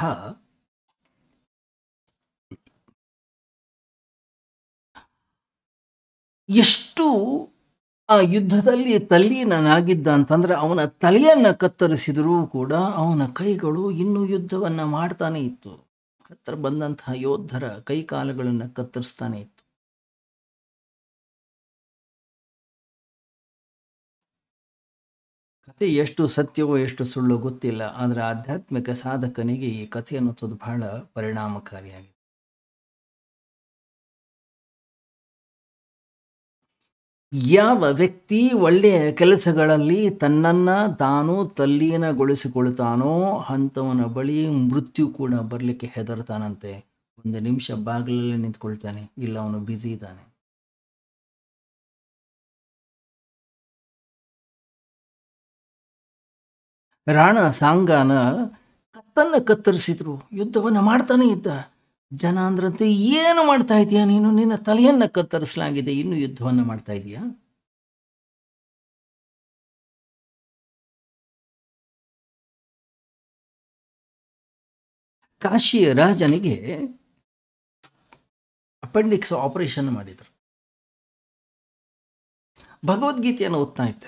ಎಷ್ಟು ಆ ಯುದ್ಧದಲ್ಲಿ ತಲ್ಲೀನಾಗಿದ್ದ ಅಂತಂದ್ರೆ, ಅವನ ತಲೆಯನ್ನ ಕತ್ತರಿಸಿದರೂ ಕೂಡ ಅವನ ಕೈಗಳು ಇನ್ನೂ ಯುದ್ಧವನ್ನ ಮಾಡ್ತಾನೆ ಇತ್ತು. ಹತ್ರ ಬಂದಂತಹ ಯೋಧರ ಕೈ ಕಾಲುಗಳನ್ನು ಕತ್ತರಿಸ್ತಾನೆ ಇತ್ತು. ಕತೆ ಎಷ್ಟು ಸತ್ಯವೋ ಎಷ್ಟು ಸುಳ್ಳು ಗೊತ್ತಿಲ್ಲ, ಆದರೆ ಆಧ್ಯಾತ್ಮಿಕ ಸಾಧಕನಿಗೆ ಈ ಕಥೆ ಅನ್ನೋದು ಬಹಳ ಪರಿಣಾಮಕಾರಿಯಾಗಿದೆ. ಯಾವ ವ್ಯಕ್ತಿ ಒಳ್ಳೆಯ ಕೆಲಸಗಳಲ್ಲಿ ತನ್ನನ್ನ ತಾನು ತಲ್ಲೀನಗೊಳಿಸಿಕೊಳ್ತಾನೋ ಅಂಥವನ ಬಳಿ ಮೃತ್ಯು ಕೂಡ ಬರಲಿಕ್ಕೆ ಹೆದರ್ತಾನಂತೆ. ಒಂದು ನಿಮಿಷ ಬಾಗಿಲಲ್ಲಿ ನಿಂತ್ಕೊಳ್ತಾನೆ, ಇಲ್ಲ ಅವನು ಬ್ಯುಸಿ ಇದ್ದಾನೆ. ರಾಣ ಸಾಂಗಾನ ಕತ್ತನ್ನ ಕತ್ತರಿಸಿದ್ರು, ಯುದ್ಧವನ್ನ ಮಾಡ್ತಾನೆ ಇದ್ದ. ಜನ ಅಂದ್ರಂತೆ, ಏನು ಮಾಡ್ತಾ ಇದೀಯಾ ನೀನು, ನಿನ್ನ ತಲೆಯನ್ನ ಕತ್ತರಿಸಲಾಗಿದೆ, ಇನ್ನು ಯುದ್ಧವನ್ನ ಮಾಡ್ತಾ ಇದೀಯಾ? ಕಾಶಿಯ ರಾಜನಿಗೆ ಅಪೆಂಡಿಕ್ಸ್ ಆಪರೇಷನ್ ಮಾಡಿದರು. ಭಗವದ್ಗೀತೆಯನ್ನು ಓದ್ತಾ ಇದ್ದ.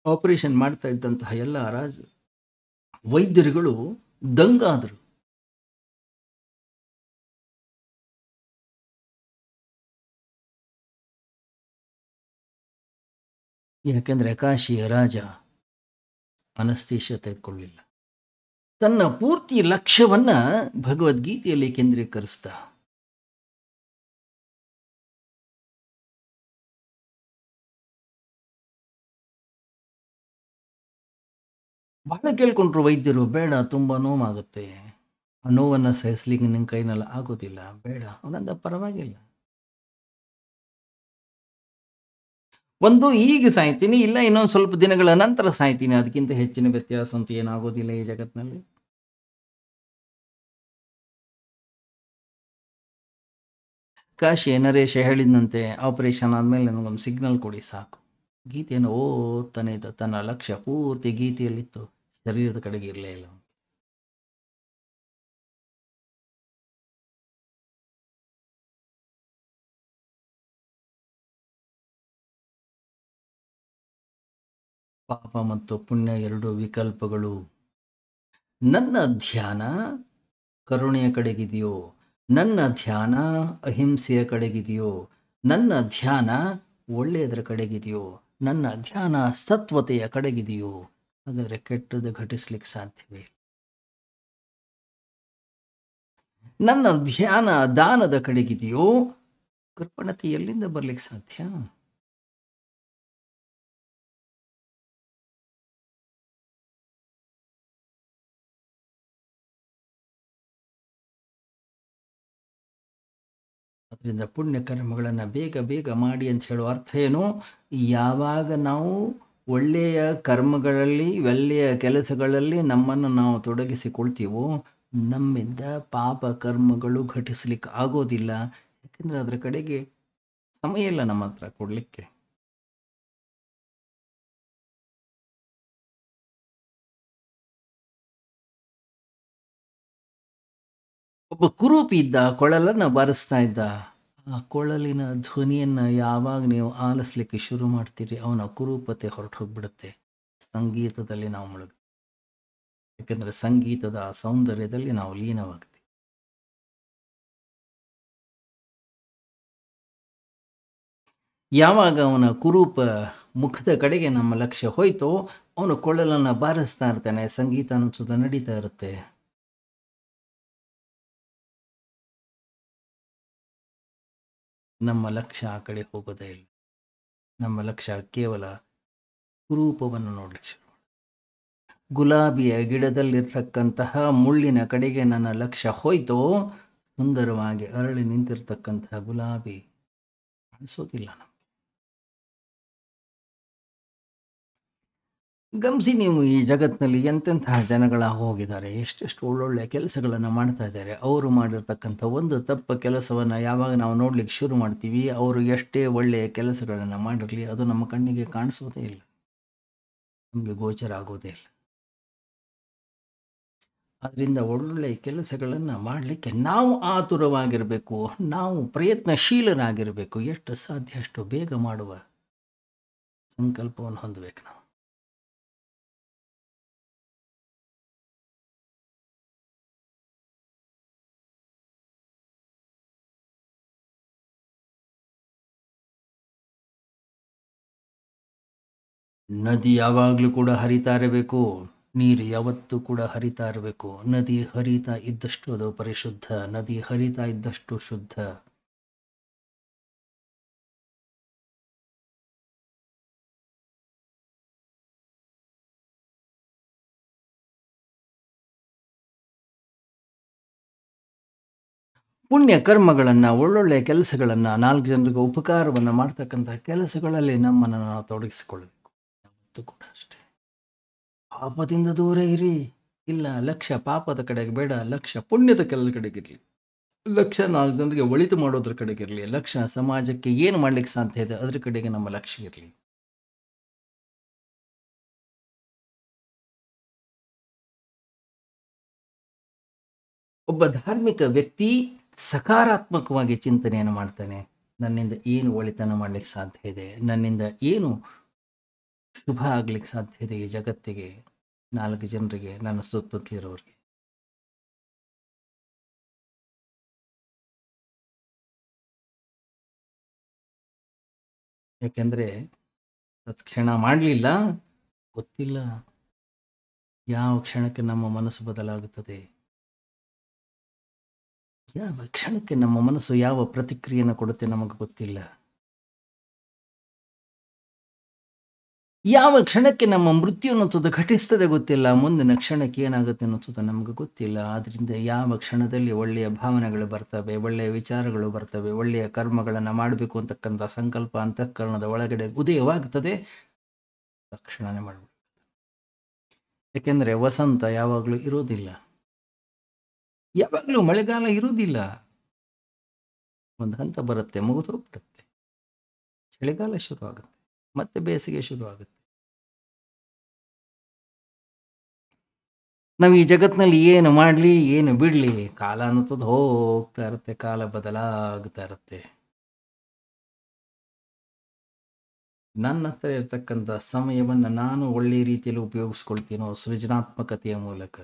ಆಪರೇಷನ್ ಮಾಡ್ತಾ ಇದ್ದಂತಹ ಎಲ್ಲ ವೈದ್ಯರುಗಳು ದಂಗಾದರು. ಯಾಕೆಂದ್ರೆ ಕಾಶಿಯ ರಾಜ ಅನಸ್ತೇಶ ತೆಗೆದುಕೊಳ್ಳಿಲ್ಲ. ತನ್ನ ಪೂರ್ತಿ ಲಕ್ಷ್ಯವನ್ನ ಭಗವದ್ಗೀತೆಯಲ್ಲಿ ಕೇಂದ್ರೀಕರಿಸ್ತಾ ಬಹಳ ಕೇಳ್ಕೊಂಡ್ರು ವೈದ್ಯರು, ಬೇಡ, ತುಂಬ ನೋವಾಗುತ್ತೆ, ಆ ನೋವನ್ನು ಸಹಿಸ್ಲಿಕ್ಕೆ ನಿನ್ನ ಕೈನೆಲ್ಲ ಆಗೋದಿಲ್ಲ, ಬೇಡ. ಅವನಂದ, ಪರವಾಗಿಲ್ಲ, ಒಂದು ಈಗ ಸಾಯ್ತೀನಿ, ಇಲ್ಲ ಇನ್ನೊಂದು ಸ್ವಲ್ಪ ದಿನಗಳ ನಂತರ ಸಾಯ್ತೀನಿ, ಅದಕ್ಕಿಂತ ಹೆಚ್ಚಿನ ವ್ಯತ್ಯಾಸ ಅಂತೂ ಏನಾಗೋದಿಲ್ಲ ಈ ಜಗತ್ತಿನಲ್ಲಿ. ಕಾಶಿ ನರೇಶ ಹೇಳಿದಂತೆ, ಆಪರೇಷನ್ ಆದಮೇಲೆ ನನಗೊಂದು ಸಿಗ್ನಲ್ ಕೊಡಿ ಸಾಕು. ಗೀತೆಯನ್ನು ಓದ್ತಾನೆ ಇದ್ದ. ತನ್ನ ಲಕ್ಷ್ಯ ಪೂರ್ತಿ ಗೀತೆಯಲ್ಲಿತ್ತು, ಶರೀರದ ಕಡೆಗೆ ಇರಲೇ ಇಲ್ಲ. ಪಾಪ ಮತ್ತು ಪುಣ್ಯ ಎರಡು ವಿಕಲ್ಪಗಳು. ನನ್ನ ಧ್ಯಾನ ಕರುಣೆಯ ಕಡೆಗಿದೆಯೋ, ನನ್ನ ಧ್ಯಾನ ಅಹಿಂಸೆಯ ಕಡೆಗಿದೆಯೋ, ನನ್ನ ಧ್ಯಾನ ಒಳ್ಳೆಯದರ ಕಡೆಗಿದೆಯೋ, ನನ್ನ ಧ್ಯಾನ ಸತ್ವತೆಯ ಕಡೆಗಿದೆಯೋ, ಹಾಗಾದರೆ ಕೆಟ್ಟದ್ದು ಘಟಿಸ್ಲಿಕ್ಕೆ ಸಾಧ್ಯವೇ? ನನ್ನ ಧ್ಯಾನ ದಾನದ ಕಡೆಗಿದೆಯೋ, ಕೃಪಣತೆ ಎಲ್ಲಿಂದ ಬರ್ಲಿಕ್ಕೆ ಸಾಧ್ಯ? ಅದರಿಂದ ಪುಣ್ಯ ಕರ್ಮಗಳನ್ನು ಬೇಗ ಬೇಗ ಮಾಡಿ ಅಂತ ಹೇಳೋ ಅರ್ಥ ಏನು? ಯಾವಾಗ ನಾವು ಒಳ್ಳೆಯ ಕರ್ಮಗಳಲ್ಲಿ, ಒಳ್ಳೆಯ ಕೆಲಸಗಳಲ್ಲಿ ನಮ್ಮನ್ನು ನಾವು ತೊಡಗಿಸಿಕೊಳ್ತೀವೋ, ನಮ್ಮಿಂದ ಪಾಪ ಕರ್ಮಗಳು ಘಟಿಸ್ಲಿಕ್ಕೆ ಆಗೋದಿಲ್ಲ. ಯಾಕೆಂದರೆ ಅದರ ಕಡೆಗೆ ಸಮಯ ಇಲ್ಲ ನಮ್ಮ ಹತ್ರ ಕೊಡಲಿಕ್ಕೆ. ಒಬ್ಬ ಕುರೂಪಿ ಇದ್ದ, ಕೊಳಲನ್ನು ಬಾರಿಸ್ತಾ ಇದ್ದ. ಆ ಕೊಳಲಿನ ಧ್ವನಿಯನ್ನು ಯಾವಾಗ ನೀವು ಆಲಿಸ್ಲಿಕ್ಕೆ ಶುರು ಮಾಡ್ತೀರಿ, ಅವನ ಕುರೂಪತೆ ಹೊರಟು ಹೋಗ್ಬಿಡುತ್ತೆ. ಸಂಗೀತದಲ್ಲಿ ನಾವು ಮುಳುಗ್ತೀವಿ. ಯಾಕೆಂದರೆ ಸಂಗೀತದ ಆ ಸೌಂದರ್ಯದಲ್ಲಿ ನಾವು ಲೀನವಾಗ್ತೀವಿ. ಯಾವಾಗ ಅವನ ಕುರೂಪ ಮುಖದ ಕಡೆಗೆ ನಮ್ಮ ಲಕ್ಷ್ಯ ಹೋಯ್ತೋ, ಅವನು ಕೊಳ್ಳಲನ್ನು ಬಾರಿಸ್ತಾ ಇರ್ತಾನೆ, ಸಂಗೀತ ಅನ್ನೋದು ನಡೀತಾ ಇರುತ್ತೆ. ನಮ್ಮ ಲಕ್ಷ್ಯ ಆ ಕಡೆ ಹೋಗೋದೇ ಇಲ್ಲ. ನಮ್ಮ ಲಕ್ಷ್ಯ ಕೇವಲ ಕುರೂಪವನ್ನು ನೋಡ್ಲಿಕ್ಕೆ ಶುರು. ಗುಲಾಬಿಯ ಗಿಡದಲ್ಲಿರ್ತಕ್ಕಂತಹ ಮುಳ್ಳಿನ ಕಡೆಗೆ ನನ್ನ ಲಕ್ಷ್ಯ ಹೋಯ್ತೋ, ಸುಂದರವಾಗಿ ಅರಳಿ ನಿಂತಿರ್ತಕ್ಕಂತಹ ಗುಲಾಬಿ ಕಾಣಿಸೋದಿಲ್ಲ ನಮಗೆ. ಗಮನಿಸಿ ನೀವು, ಈ ಜಗತ್ತಿನಲ್ಲಿ ಎಂತೆಂತಹ ಜನಗಳ ಹೋಗಿದ್ದಾರೆ, ಎಷ್ಟೆಷ್ಟು ಒಳ್ಳೊಳ್ಳೆ ಕೆಲಸಗಳನ್ನು ಮಾಡ್ತಾ ಇದ್ದಾರೆ. ಅವರು ಮಾಡಿರ್ತಕ್ಕಂಥ ಒಂದು ತಪ್ಪ ಕೆಲಸವನ್ನು ಯಾವಾಗ ನಾವು ನೋಡ್ಲಿಕ್ಕೆ ಶುರು ಮಾಡ್ತೀವಿ, ಅವರು ಎಷ್ಟೇ ಒಳ್ಳೆಯ ಕೆಲಸಗಳನ್ನು ಮಾಡಿರಲಿ, ಅದು ನಮ್ಮ ಕಣ್ಣಿಗೆ ಕಾಣಿಸೋದೇ ಇಲ್ಲ, ನಮಗೆ ಗೋಚರ ಆಗೋದೇ ಇಲ್ಲ. ಅದರಿಂದ ಒಳ್ಳೊಳ್ಳೆಯ ಕೆಲಸಗಳನ್ನು ಮಾಡಲಿಕ್ಕೆ ನಾವು ಆತುರವಾಗಿರಬೇಕು, ನಾವು ಪ್ರಯತ್ನಶೀಲರಾಗಿರಬೇಕು. ಎಷ್ಟು ಸಾಧ್ಯ ಅಷ್ಟು ಬೇಗ ಮಾಡುವ ಸಂಕಲ್ಪವನ್ನು ಹೊಂದಬೇಕು ನಾವು. ನದಿ ಯಾವಾಗಲೂ ಕೂಡ ಹರಿತಾ ಇರಬೇಕು, ನೀರು ಯಾವತ್ತೂ ಕೂಡ ಹರಿತಾ ಇರಬೇಕು. ನದಿ ಹರಿತಾ ಇದ್ದಷ್ಟು ಅದು ಪರಿಶುದ್ಧ, ನದಿ ಹರಿತಾ ಇದ್ದಷ್ಟು ಶುದ್ಧ. ಪುಣ್ಯ ಕರ್ಮಗಳನ್ನು, ಒಳ್ಳೊಳ್ಳೆಯ ಕೆಲಸಗಳನ್ನು, 4 ಜನರಿಗೆ ಉಪಕಾರವನ್ನು ಮಾಡ್ತಕ್ಕಂಥ ಕೆಲಸಗಳಲ್ಲಿ ನಮ್ಮನ್ನು ನಾವು ತೊಡಗಿಸಿಕೊಳ್ಳಬೇಕು. ಯಾವತ್ತೂ ಕೂಡ ಅಷ್ಟೇ. ಪಾಪದಿಂದ ದೂರ ಇರಿ. ಇಲ್ಲ, ಲಕ್ಷ್ಯ ಪಾಪದ ಕಡೆಗೆ ಬೇಡ, ಲಕ್ಷ್ಯ ಪುಣ್ಯದ ಕಡೆಗಿರಲಿ, ಲಕ್ಷ್ಯ 4 ಜನರಿಗೆ ಒಳಿತು ಮಾಡೋದ್ರ ಕಡೆಗಿರಲಿ, ಲಕ್ಷ್ಯ ಸಮಾಜಕ್ಕೆ ಏನು ಮಾಡ್ಲಿಕ್ಕೆ ಸಾಧ್ಯ ಇದೆ ಅದ್ರ ಕಡೆಗೆ ನಮ್ಮ ಲಕ್ಷ್ಯ ಇರಲಿ. ಒಬ್ಬ ಧಾರ್ಮಿಕ ವ್ಯಕ್ತಿ ಸಕಾರಾತ್ಮಕವಾಗಿ ಚಿಂತನೆಯನ್ನು ಮಾಡ್ತಾನೆ. ನನ್ನಿಂದ ಏನು ಒಳಿತನ ಮಾಡ್ಲಿಕ್ಕೆ ಸಾಧ್ಯ ಇದೆ, ನನ್ನಿಂದ ಏನು ಶುಭ ಆಗ್ಲಿಕ್ಕೆ ಸಾಧ್ಯ ಇದೆ ಈ ಜಗತ್ತಿಗೆ, 4 ಜನರಿಗೆ, ನನ್ನ ಸುತ್ತಮುತ್ತಲಿರೋರಿಗೆ. ಯಾಕೆಂದರೆ ತತ್ಕ್ಷಣ ಮಾಡಲಿಲ್ಲ, ಗೊತ್ತಿಲ್ಲ ಯಾವ ಕ್ಷಣಕ್ಕೆ ನಮ್ಮ ಮನಸ್ಸು ಬದಲಾಗುತ್ತದೆ, ಯಾವ ಕ್ಷಣಕ್ಕೆ ನಮ್ಮ ಮನಸ್ಸು ಯಾವ ಪ್ರತಿಕ್ರಿಯೆಯನ್ನು ಕೊಡುತ್ತೆ ನಮಗೆ ಗೊತ್ತಿಲ್ಲ. ಯಾವ ಕ್ಷಣಕ್ಕೆ ನಮ್ಮ ಮೃತ್ಯು ಅನ್ನೋದು ಘಟಿಸ್ತದೆ ಗೊತ್ತಿಲ್ಲ, ಮುಂದಿನ ಕ್ಷಣಕ್ಕೆ ಏನಾಗುತ್ತೆ ಅನ್ನೋದು ನಮಗೆ ಗೊತ್ತಿಲ್ಲ. ಆದ್ದರಿಂದ ಯಾವ ಕ್ಷಣದಲ್ಲಿ ಒಳ್ಳೆಯ ಭಾವನೆಗಳು ಬರ್ತವೆ, ಒಳ್ಳೆಯ ವಿಚಾರಗಳು ಬರ್ತವೆ, ಒಳ್ಳೆಯ ಕರ್ಮಗಳನ್ನು ಮಾಡಬೇಕು ಅಂತಕ್ಕಂಥ ಸಂಕಲ್ಪ ಅಂತಃಕರಣದ ಒಳಗಡೆ ಉದಯವಾಗ್ತದೆ, ತಕ್ಷಣವೇ ಮಾಡಬೇಕು. ಯಾಕೆಂದರೆ ವಸಂತ ಯಾವಾಗಲೂ ಇರೋದಿಲ್ಲ, ಯಾವಾಗಲೂ ಮಳೆಗಾಲ ಇರುವುದಿಲ್ಲ. ಒಂದು ಹಂತ ಬರುತ್ತೆ, ಮುಗಿದೋಗ್ಬಿಡುತ್ತೆ, ಚಳಿಗಾಲ ಶುರು ಆಗುತ್ತೆ, ಮತ್ತೆ ಬೇಸಿಗೆ ಶುರು ಆಗುತ್ತೆ. ನಾವು ಈ ಜಗತ್ತಿನಲ್ಲಿ ಏನು ಮಾಡಲಿ ಏನು ಬಿಡಲಿ, ಕಾಲ ಅನ್ನೋದು ಹೋಗ್ತಾ ಇರುತ್ತೆ, ಕಾಲ ಬದಲಾಗ್ತಾ ಇರುತ್ತೆ. ನನ್ನ ಹತ್ರ ಇರ್ತಕ್ಕಂಥ ಸಮಯವನ್ನು ನಾನು ಒಳ್ಳೆಯ ರೀತಿಯಲ್ಲಿ ಉಪಯೋಗಿಸ್ಕೊಳ್ತೀನೋ ಸೃಜನಾತ್ಮಕತೆಯ ಮೂಲಕ.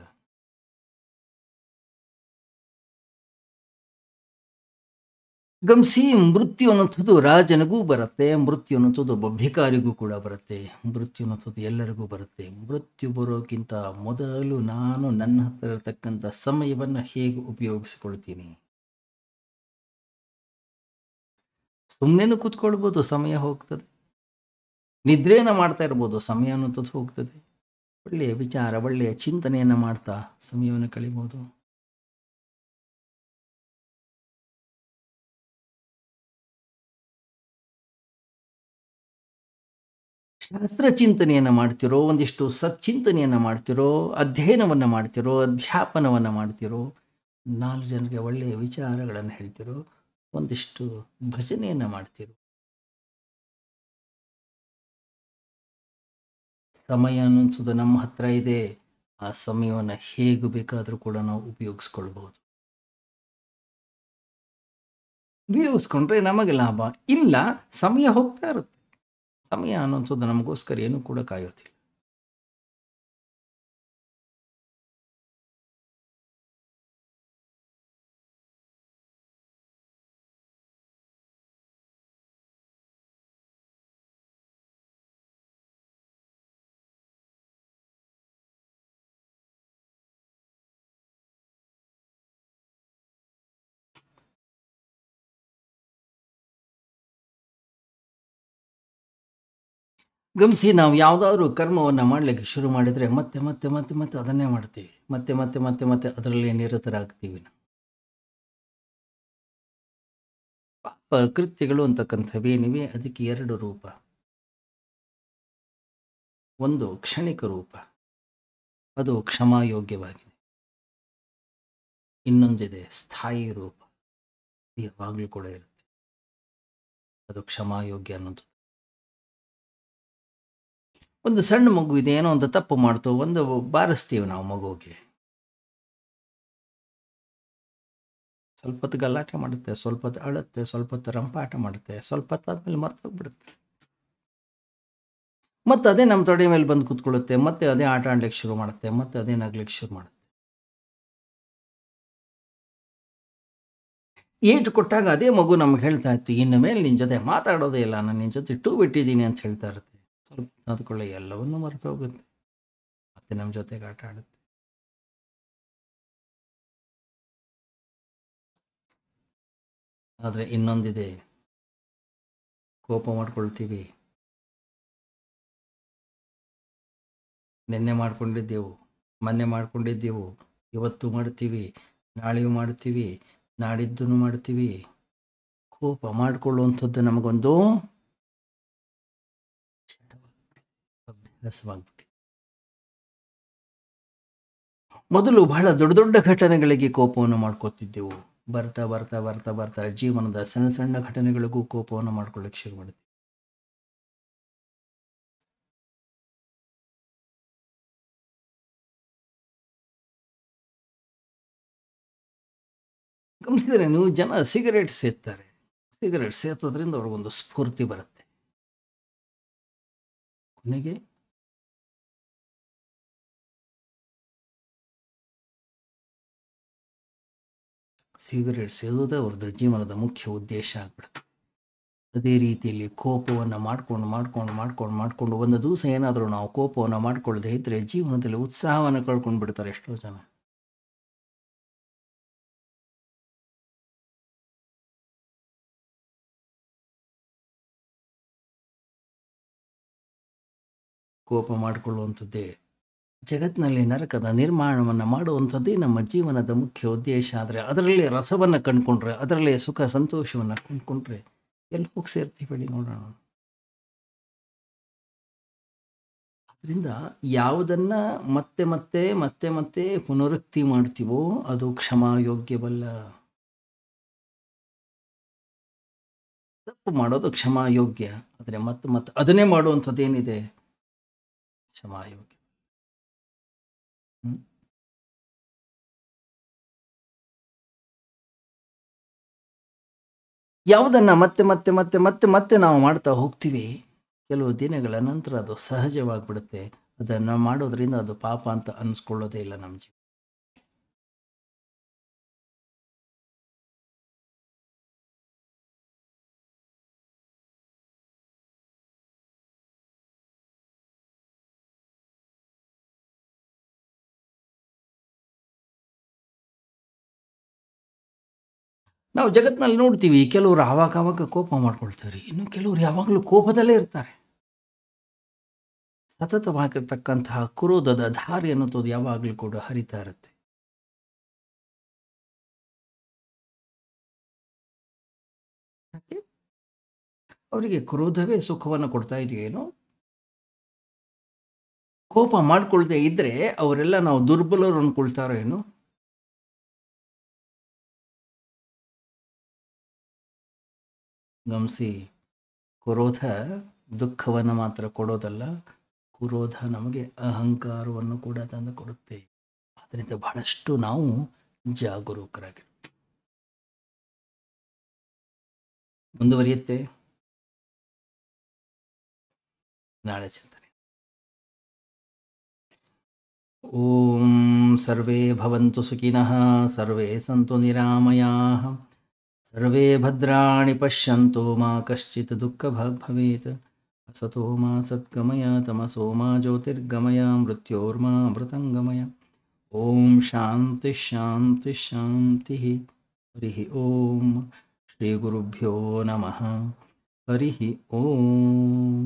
ಗಮನಿಸಿ, ಮೃತ್ಯು ಅನ್ನೋದು ರಾಜನಿಗೂ ಬರುತ್ತೆ, ಮೃತ್ಯು ಅನ್ನೋದು ಒಬ್ಬ ಭಿಕಾರಿಗೂ ಕೂಡ ಬರುತ್ತೆ, ಮೃತ್ಯು ಅನ್ನೋದು ಎಲ್ಲರಿಗೂ ಬರುತ್ತೆ. ಮೃತ್ಯು ಬರೋಕ್ಕಿಂತ ಮೊದಲು ನಾನು ನನ್ನ ಹತ್ರ ಇರತಕ್ಕಂಥ ಸಮಯವನ್ನು ಹೇಗೆ ಉಪಯೋಗಿಸಿಕೊಳ್ತೀನಿ. ಸುಮ್ಮನೆ ಕೂತ್ಕೊಳ್ಬೋದು, ಸಮಯ ಹೋಗ್ತದೆ. ನಿದ್ರೆಯನ್ನು ಮಾಡ್ತಾ ಇರ್ಬೋದು, ಸಮಯ ಅನ್ನೋದು ಹೋಗ್ತದೆ. ಒಳ್ಳೆಯ ವಿಚಾರ, ಒಳ್ಳೆಯ ಚಿಂತನೆಯನ್ನು ಮಾಡ್ತಾ ಸಮಯವನ್ನು ಕಳಿಬೋದು. ಶಾಸ್ತ್ರ ಚಿಂತನೆಯನ್ನು ಮಾಡ್ತಿರೋ, ಒಂದಿಷ್ಟು ಸಚ್ಚಿಂತನೆಯನ್ನು ಮಾಡ್ತಿರೋ, ಅಧ್ಯಯನವನ್ನು ಮಾಡ್ತಿರೋ, ಅಧ್ಯಾಪನವನ್ನು ಮಾಡ್ತಿರೋ, 4 ಜನರಿಗೆ ಒಳ್ಳೆಯ ವಿಚಾರಗಳನ್ನು ಹೇಳ್ತಿರೋ, ಒಂದಿಷ್ಟು ಭಜನೆಯನ್ನು ಮಾಡ್ತಿರೋ, ಸಮಯ ಅನ್ನೋದು ನಮ್ಮ ಹತ್ರ ಇದೆ. ಆ ಸಮಯವನ್ನು ಹೇಗೆ ಬೇಕಾದರೂ ಕೂಡ ನಾವು ಉಪಯೋಗಿಸ್ಕೊಳ್ಬಹುದು. ಉಪಯೋಗಿಸ್ಕೊಂಡ್ರೆ ನಮಗೆ ಲಾಭ. ಇಲ್ಲ, ಸಮಯ ಹೋಗ್ತಾ ಇರುತ್ತೆ. ಸಮಯ ಅನ್ನೋದು ನಮಗೋಸ್ಕರ ಏನೂ ಕೂಡ ಕಾಯೋದಿಲ್ಲ. ಗಮನಿಸಿ, ನಾವು ಯಾವುದಾದ್ರೂ ಕರ್ಮವನ್ನು ಮಾಡಲಿಕ್ಕೆ ಶುರು ಮಾಡಿದರೆ ಮತ್ತೆ ಮತ್ತೆ ಮತ್ತೆ ಮತ್ತೆ ಅದನ್ನೇ ಮಾಡ್ತೀವಿ. ಮತ್ತೆ ಮತ್ತೆ ಮತ್ತೆ ಮತ್ತೆ ಅದರಲ್ಲಿ ನಿರತರಾಗ್ತೀವಿ ನಾವು. ಪಾಪ ಕೃತ್ಯಗಳು ಅಂತಕ್ಕಂಥವೇನಿವೆ ಅದಕ್ಕೆ ಎರಡು ರೂಪ. ಒಂದು ಕ್ಷಣಿಕ ರೂಪ, ಅದು ಕ್ಷಮಾಯೋಗ್ಯವಾಗಿದೆ. ಇನ್ನೊಂದಿದೆ ಸ್ಥಾಯಿ ರೂಪ, ಯಾವಾಗಲೂ ಕೂಡ ಇರುತ್ತೆ, ಅದು ಕ್ಷಮಾಯೋಗ್ಯ ಅನ್ನೋದು. ಒಂದು ಸಣ್ಣ ಮಗು ಇದೆ, ಏನೋ ಒಂದು ತಪ್ಪು ಮಾಡ್ತು, ಒಂದು ಬಾರಿಸ್ತೀವಿ ನಾವು ಮಗುವಿಗೆ. ಸ್ವಲ್ಪ ಹೊತ್ತು ಗಲಾಟೆ ಮಾಡುತ್ತೆ, ಸ್ವಲ್ಪ ಹೊತ್ತು ಅಳುತ್ತೆ, ಸ್ವಲ್ಪ ಹೊತ್ತು ರಂಪಾಟ ಮಾಡುತ್ತೆ, ಸ್ವಲ್ಪ ಹೊತ್ತು ಆದ್ಮೇಲೆ ಮರ್ತೋಗ್ಬಿಡುತ್ತೆ. ಮತ್ತೆ ಅದೇ ನಮ್ಮ ತೊಡೆ ಮೇಲೆ ಬಂದು ಕೂತ್ಕೊಳ್ಳುತ್ತೆ, ಮತ್ತೆ ಅದೇ ಆಟ ಆಡ್ಲಿಕ್ಕೆ ಶುರು ಮಾಡುತ್ತೆ, ಮತ್ತೆ ಅದೇ ನಗ್ಲಿಕ್ಕೆ ಶುರು ಮಾಡುತ್ತೆ. ಏಟು ಕೊಟ್ಟಾಗ ಅದೇ ಮಗು ನಮ್ಗೆ ಹೇಳ್ತಾ ಇತ್ತು, ಇನ್ನು ಮೇಲೆ ನಿನ್ನ ಜೊತೆ ಮಾತಾಡೋದೇ ಇಲ್ಲ, ನಾನು ನಿನ್ನ ಜೊತೆ ಟೂ ಬಿಟ್ಟಿದ್ದೀನಿ ಅಂತ ಹೇಳ್ತಾ ಇರುತ್ತೆ. ಸ್ವಲ್ಪ ಅದಕೊಳ್ಳೆ ಎಲ್ಲವನ್ನೂ ಮರೆತು ಹೋಗುತ್ತೆ, ಮತ್ತೆ ನಮ್ಮ ಜೊತೆಗೆ ಆಟ ಆಡುತ್ತೆ. ಆದರೆ ಇನ್ನೊಂದಿದೆ, ಕೋಪ ಮಾಡ್ಕೊಳ್ತೀವಿ. ನಿನ್ನೆ ಮಾಡ್ಕೊಂಡಿದ್ದೆವು, ಮೊನ್ನೆ ಮಾಡ್ಕೊಂಡಿದ್ದೆವು, ಇವತ್ತು ಮಾಡ್ತೀವಿ, ನಾಳೆಯೂ ಮಾಡ್ತೀವಿ, ನಾಡಿದ್ದೂ ಮಾಡ್ತೀವಿ. ಕೋಪ ಮಾಡಿಕೊಳ್ಳುವಂಥದ್ದು ನಮಗೊಂದು ಅಭ್ಯಾಸವಾಗ್ಬಿಟ್ಟು, ಮೊದಲು ಬಹಳ ದೊಡ್ಡ ದೊಡ್ಡ ಘಟನೆಗಳಿಗೆ ಕೋಪವನ್ನು ಮಾಡ್ಕೋತಿದ್ದೆವು. ಬರ್ತಾ ಬರ್ತಾ ಬರ್ತಾ ಬರ್ತಾ ಜೀವನದ ಸಣ್ಣ ಸಣ್ಣ ಘಟನೆಗಳಿಗೂ ಕೋಪವನ್ನು ಮಾಡ್ಕೊಳ್ಳಿಕ್ಕೆ ಶುರು ಮಾಡಿದ್ವಿ. ಗಮನಿಸಿದರೆ ನೀವು, ಜನ ಸಿಗರೇಟ್ ಸೇದ್ತಾರೆ. ಸಿಗರೇಟ್ ಸೇತೋದ್ರಿಂದ ಅವ್ರಿಗೊಂದು ಸ್ಫೂರ್ತಿ ಬರುತ್ತೆ. ಕೊನೆಗೆ ಸಿಗರೇಟ್ ಸೇದೋದೇ ಅವ್ರದ್ದು ಜೀವನದ ಮುಖ್ಯ ಉದ್ದೇಶ ಆಗ್ಬಿಡುತ್ತೆ. ಅದೇ ರೀತಿಯಲ್ಲಿ ಕೋಪವನ್ನು ಮಾಡ್ಕೊಂಡು ಒಂದು ದಿವಸ ಏನಾದರೂ ನಾವು ಕೋಪವನ್ನು ಮಾಡ್ಕೊಳ್ಳದೆ ಇದ್ದರೆ ಜೀವನದಲ್ಲಿ ಉತ್ಸಾಹವನ್ನು ಕಳ್ಕೊಂಡು ಬಿಡ್ತಾರೆ ಎಷ್ಟೋ ಜನ. ಕೋಪ ಮಾಡಿಕೊಳ್ಳುವಂಥದ್ದೇ ಜಗತ್ತಿನಲ್ಲಿ ನರಕದ ನಿರ್ಮಾಣವನ್ನು ಮಾಡುವಂಥದ್ದೇ ನಮ್ಮ ಜೀವನದ ಮುಖ್ಯ ಉದ್ದೇಶ. ಆದರೆ ಅದರಲ್ಲಿ ರಸವನ್ನು ಕಂಡುಕೊಂಡ್ರೆ, ಅದರಲ್ಲಿ ಸುಖ ಸಂತೋಷವನ್ನು ಕಂಡುಕೊಂಡ್ರೆ ಎಲ್ಲಿ ಹೋಗಿ ಸೇರ್ತೀವಿ ನೋಡೋಣ. ಅದರಿಂದ ಯಾವುದನ್ನು ಮತ್ತೆ ಮತ್ತೆ ಮತ್ತೆ ಮತ್ತೆ ಪುನರುಕ್ತಿ ಮಾಡ್ತೀವೋ ಅದು ಕ್ಷಮಾಯೋಗ್ಯವಲ್ಲ. ತಪ್ಪು ಮಾಡೋದು ಕ್ಷಮಾಯೋಗ್ಯ, ಆದರೆ ಮತ್ತೆ ಮತ್ತೆ ಅದನ್ನೇ ಮಾಡುವಂಥದ್ದೇನಿದೆ ಕ್ಷಮಾಯೋಗ್ಯ. ಯಾವುದನ್ನು ಮತ್ತೆ ಮತ್ತೆ ಮತ್ತೆ ಮತ್ತೆ ಮತ್ತೆ ನಾವು ಮಾಡ್ತಾ ಹೋಗ್ತೀವಿ, ಕೆಲವು ದಿನಗಳ ನಂತರ ಅದು ಸಹಜವಾಗಿಬಿಡುತ್ತೆ. ಅದನ್ನು ಮಾಡೋದ್ರಿಂದ ಅದು ಪಾಪ ಅಂತ ಅನಿಸ್ಕೊಳ್ಳೋದೇ ಇಲ್ಲ ನಮ್ಮ ಜೀವನ. ನಾವು ಜಗತ್ತಿನಲ್ಲಿ ನೋಡ್ತೀವಿ, ಕೆಲವರು ಆವಾಗ ಕೋಪ ಮಾಡ್ಕೊಳ್ತಾರೆ, ಇನ್ನು ಕೆಲವರು ಯಾವಾಗಲೂ ಕೋಪದಲ್ಲೇ ಇರ್ತಾರೆ. ಸತತವಾಗಿರ್ತಕ್ಕಂತಹ ಕ್ರೋಧದ ಧಾರೆ ಅನ್ನೋದು ಯಾವಾಗಲೂ ಕೂಡ ಹರಿತಾ ಇರುತ್ತೆ. ಅವರಿಗೆ ಕ್ರೋಧವೇ ಸುಖವನ್ನು ಕೊಡ್ತಾ ಇದೆಯೇನೋ? ಕೋಪ ಮಾಡ್ಕೊಳ್ದೇ ಇದ್ರೆ ಅವರೆಲ್ಲ ನಾವು ದುರ್ಬಲರು ಅಂದ್ಕೊಳ್ತಾರೋ ಏನೋ? ಗಮನಿಸಿ, ಕ್ರೋಧ ದುಃಖವನ್ನು ಮಾತ್ರ ಕೊಡೋದಲ್ಲ, ಕ್ರೋಧ ನಮಗೆ ಅಹಂಕಾರವನ್ನು ಕೂಡ ತಂದು ಕೊಡುತ್ತೆ. ಅದರಿಂದ ಬಹಳಷ್ಟು ನಾವು ಜಾಗರೂಕರಾಗಿರ್ತೀವಿ. ಮುಂದುವರಿಯುತ್ತೆ ನಾಳೆ ಚಿಂತನೆ. ಓಂ ಸರ್ವೇ ಭವಂತು ಸುಖಿನಃ, ಸರ್ವೇ ಸಂತು ನಿರಾಮಯಾಃ, ಸರ್ವೇ ಭದ್ರಾಣಿ ಪಶ್ಯಂತು ಮಾ ಕಶ್ಚಿತ್ ದುಃಖಭಾಗ್ ಭವೇತ್. ಅಸತೋ ಮಾ ಸದ್ಗಮಯ ತಮಸೋ ಮಾ ಜ್ಯೋತಿರ್ಗಮಯ ಮೃತ್ಯೋರ್ಮಾ ಅಮೃತಂಗಮಯ. ಓಂ ಶಾಂತಿ ಶಾಂತಿ ಶಾಂತಿ. ಹರಿ ಓಂ. ಶ್ರೀ ಗುರುಭ್ಯೋ ನಮಃ. ಹರಿ ಓಂ.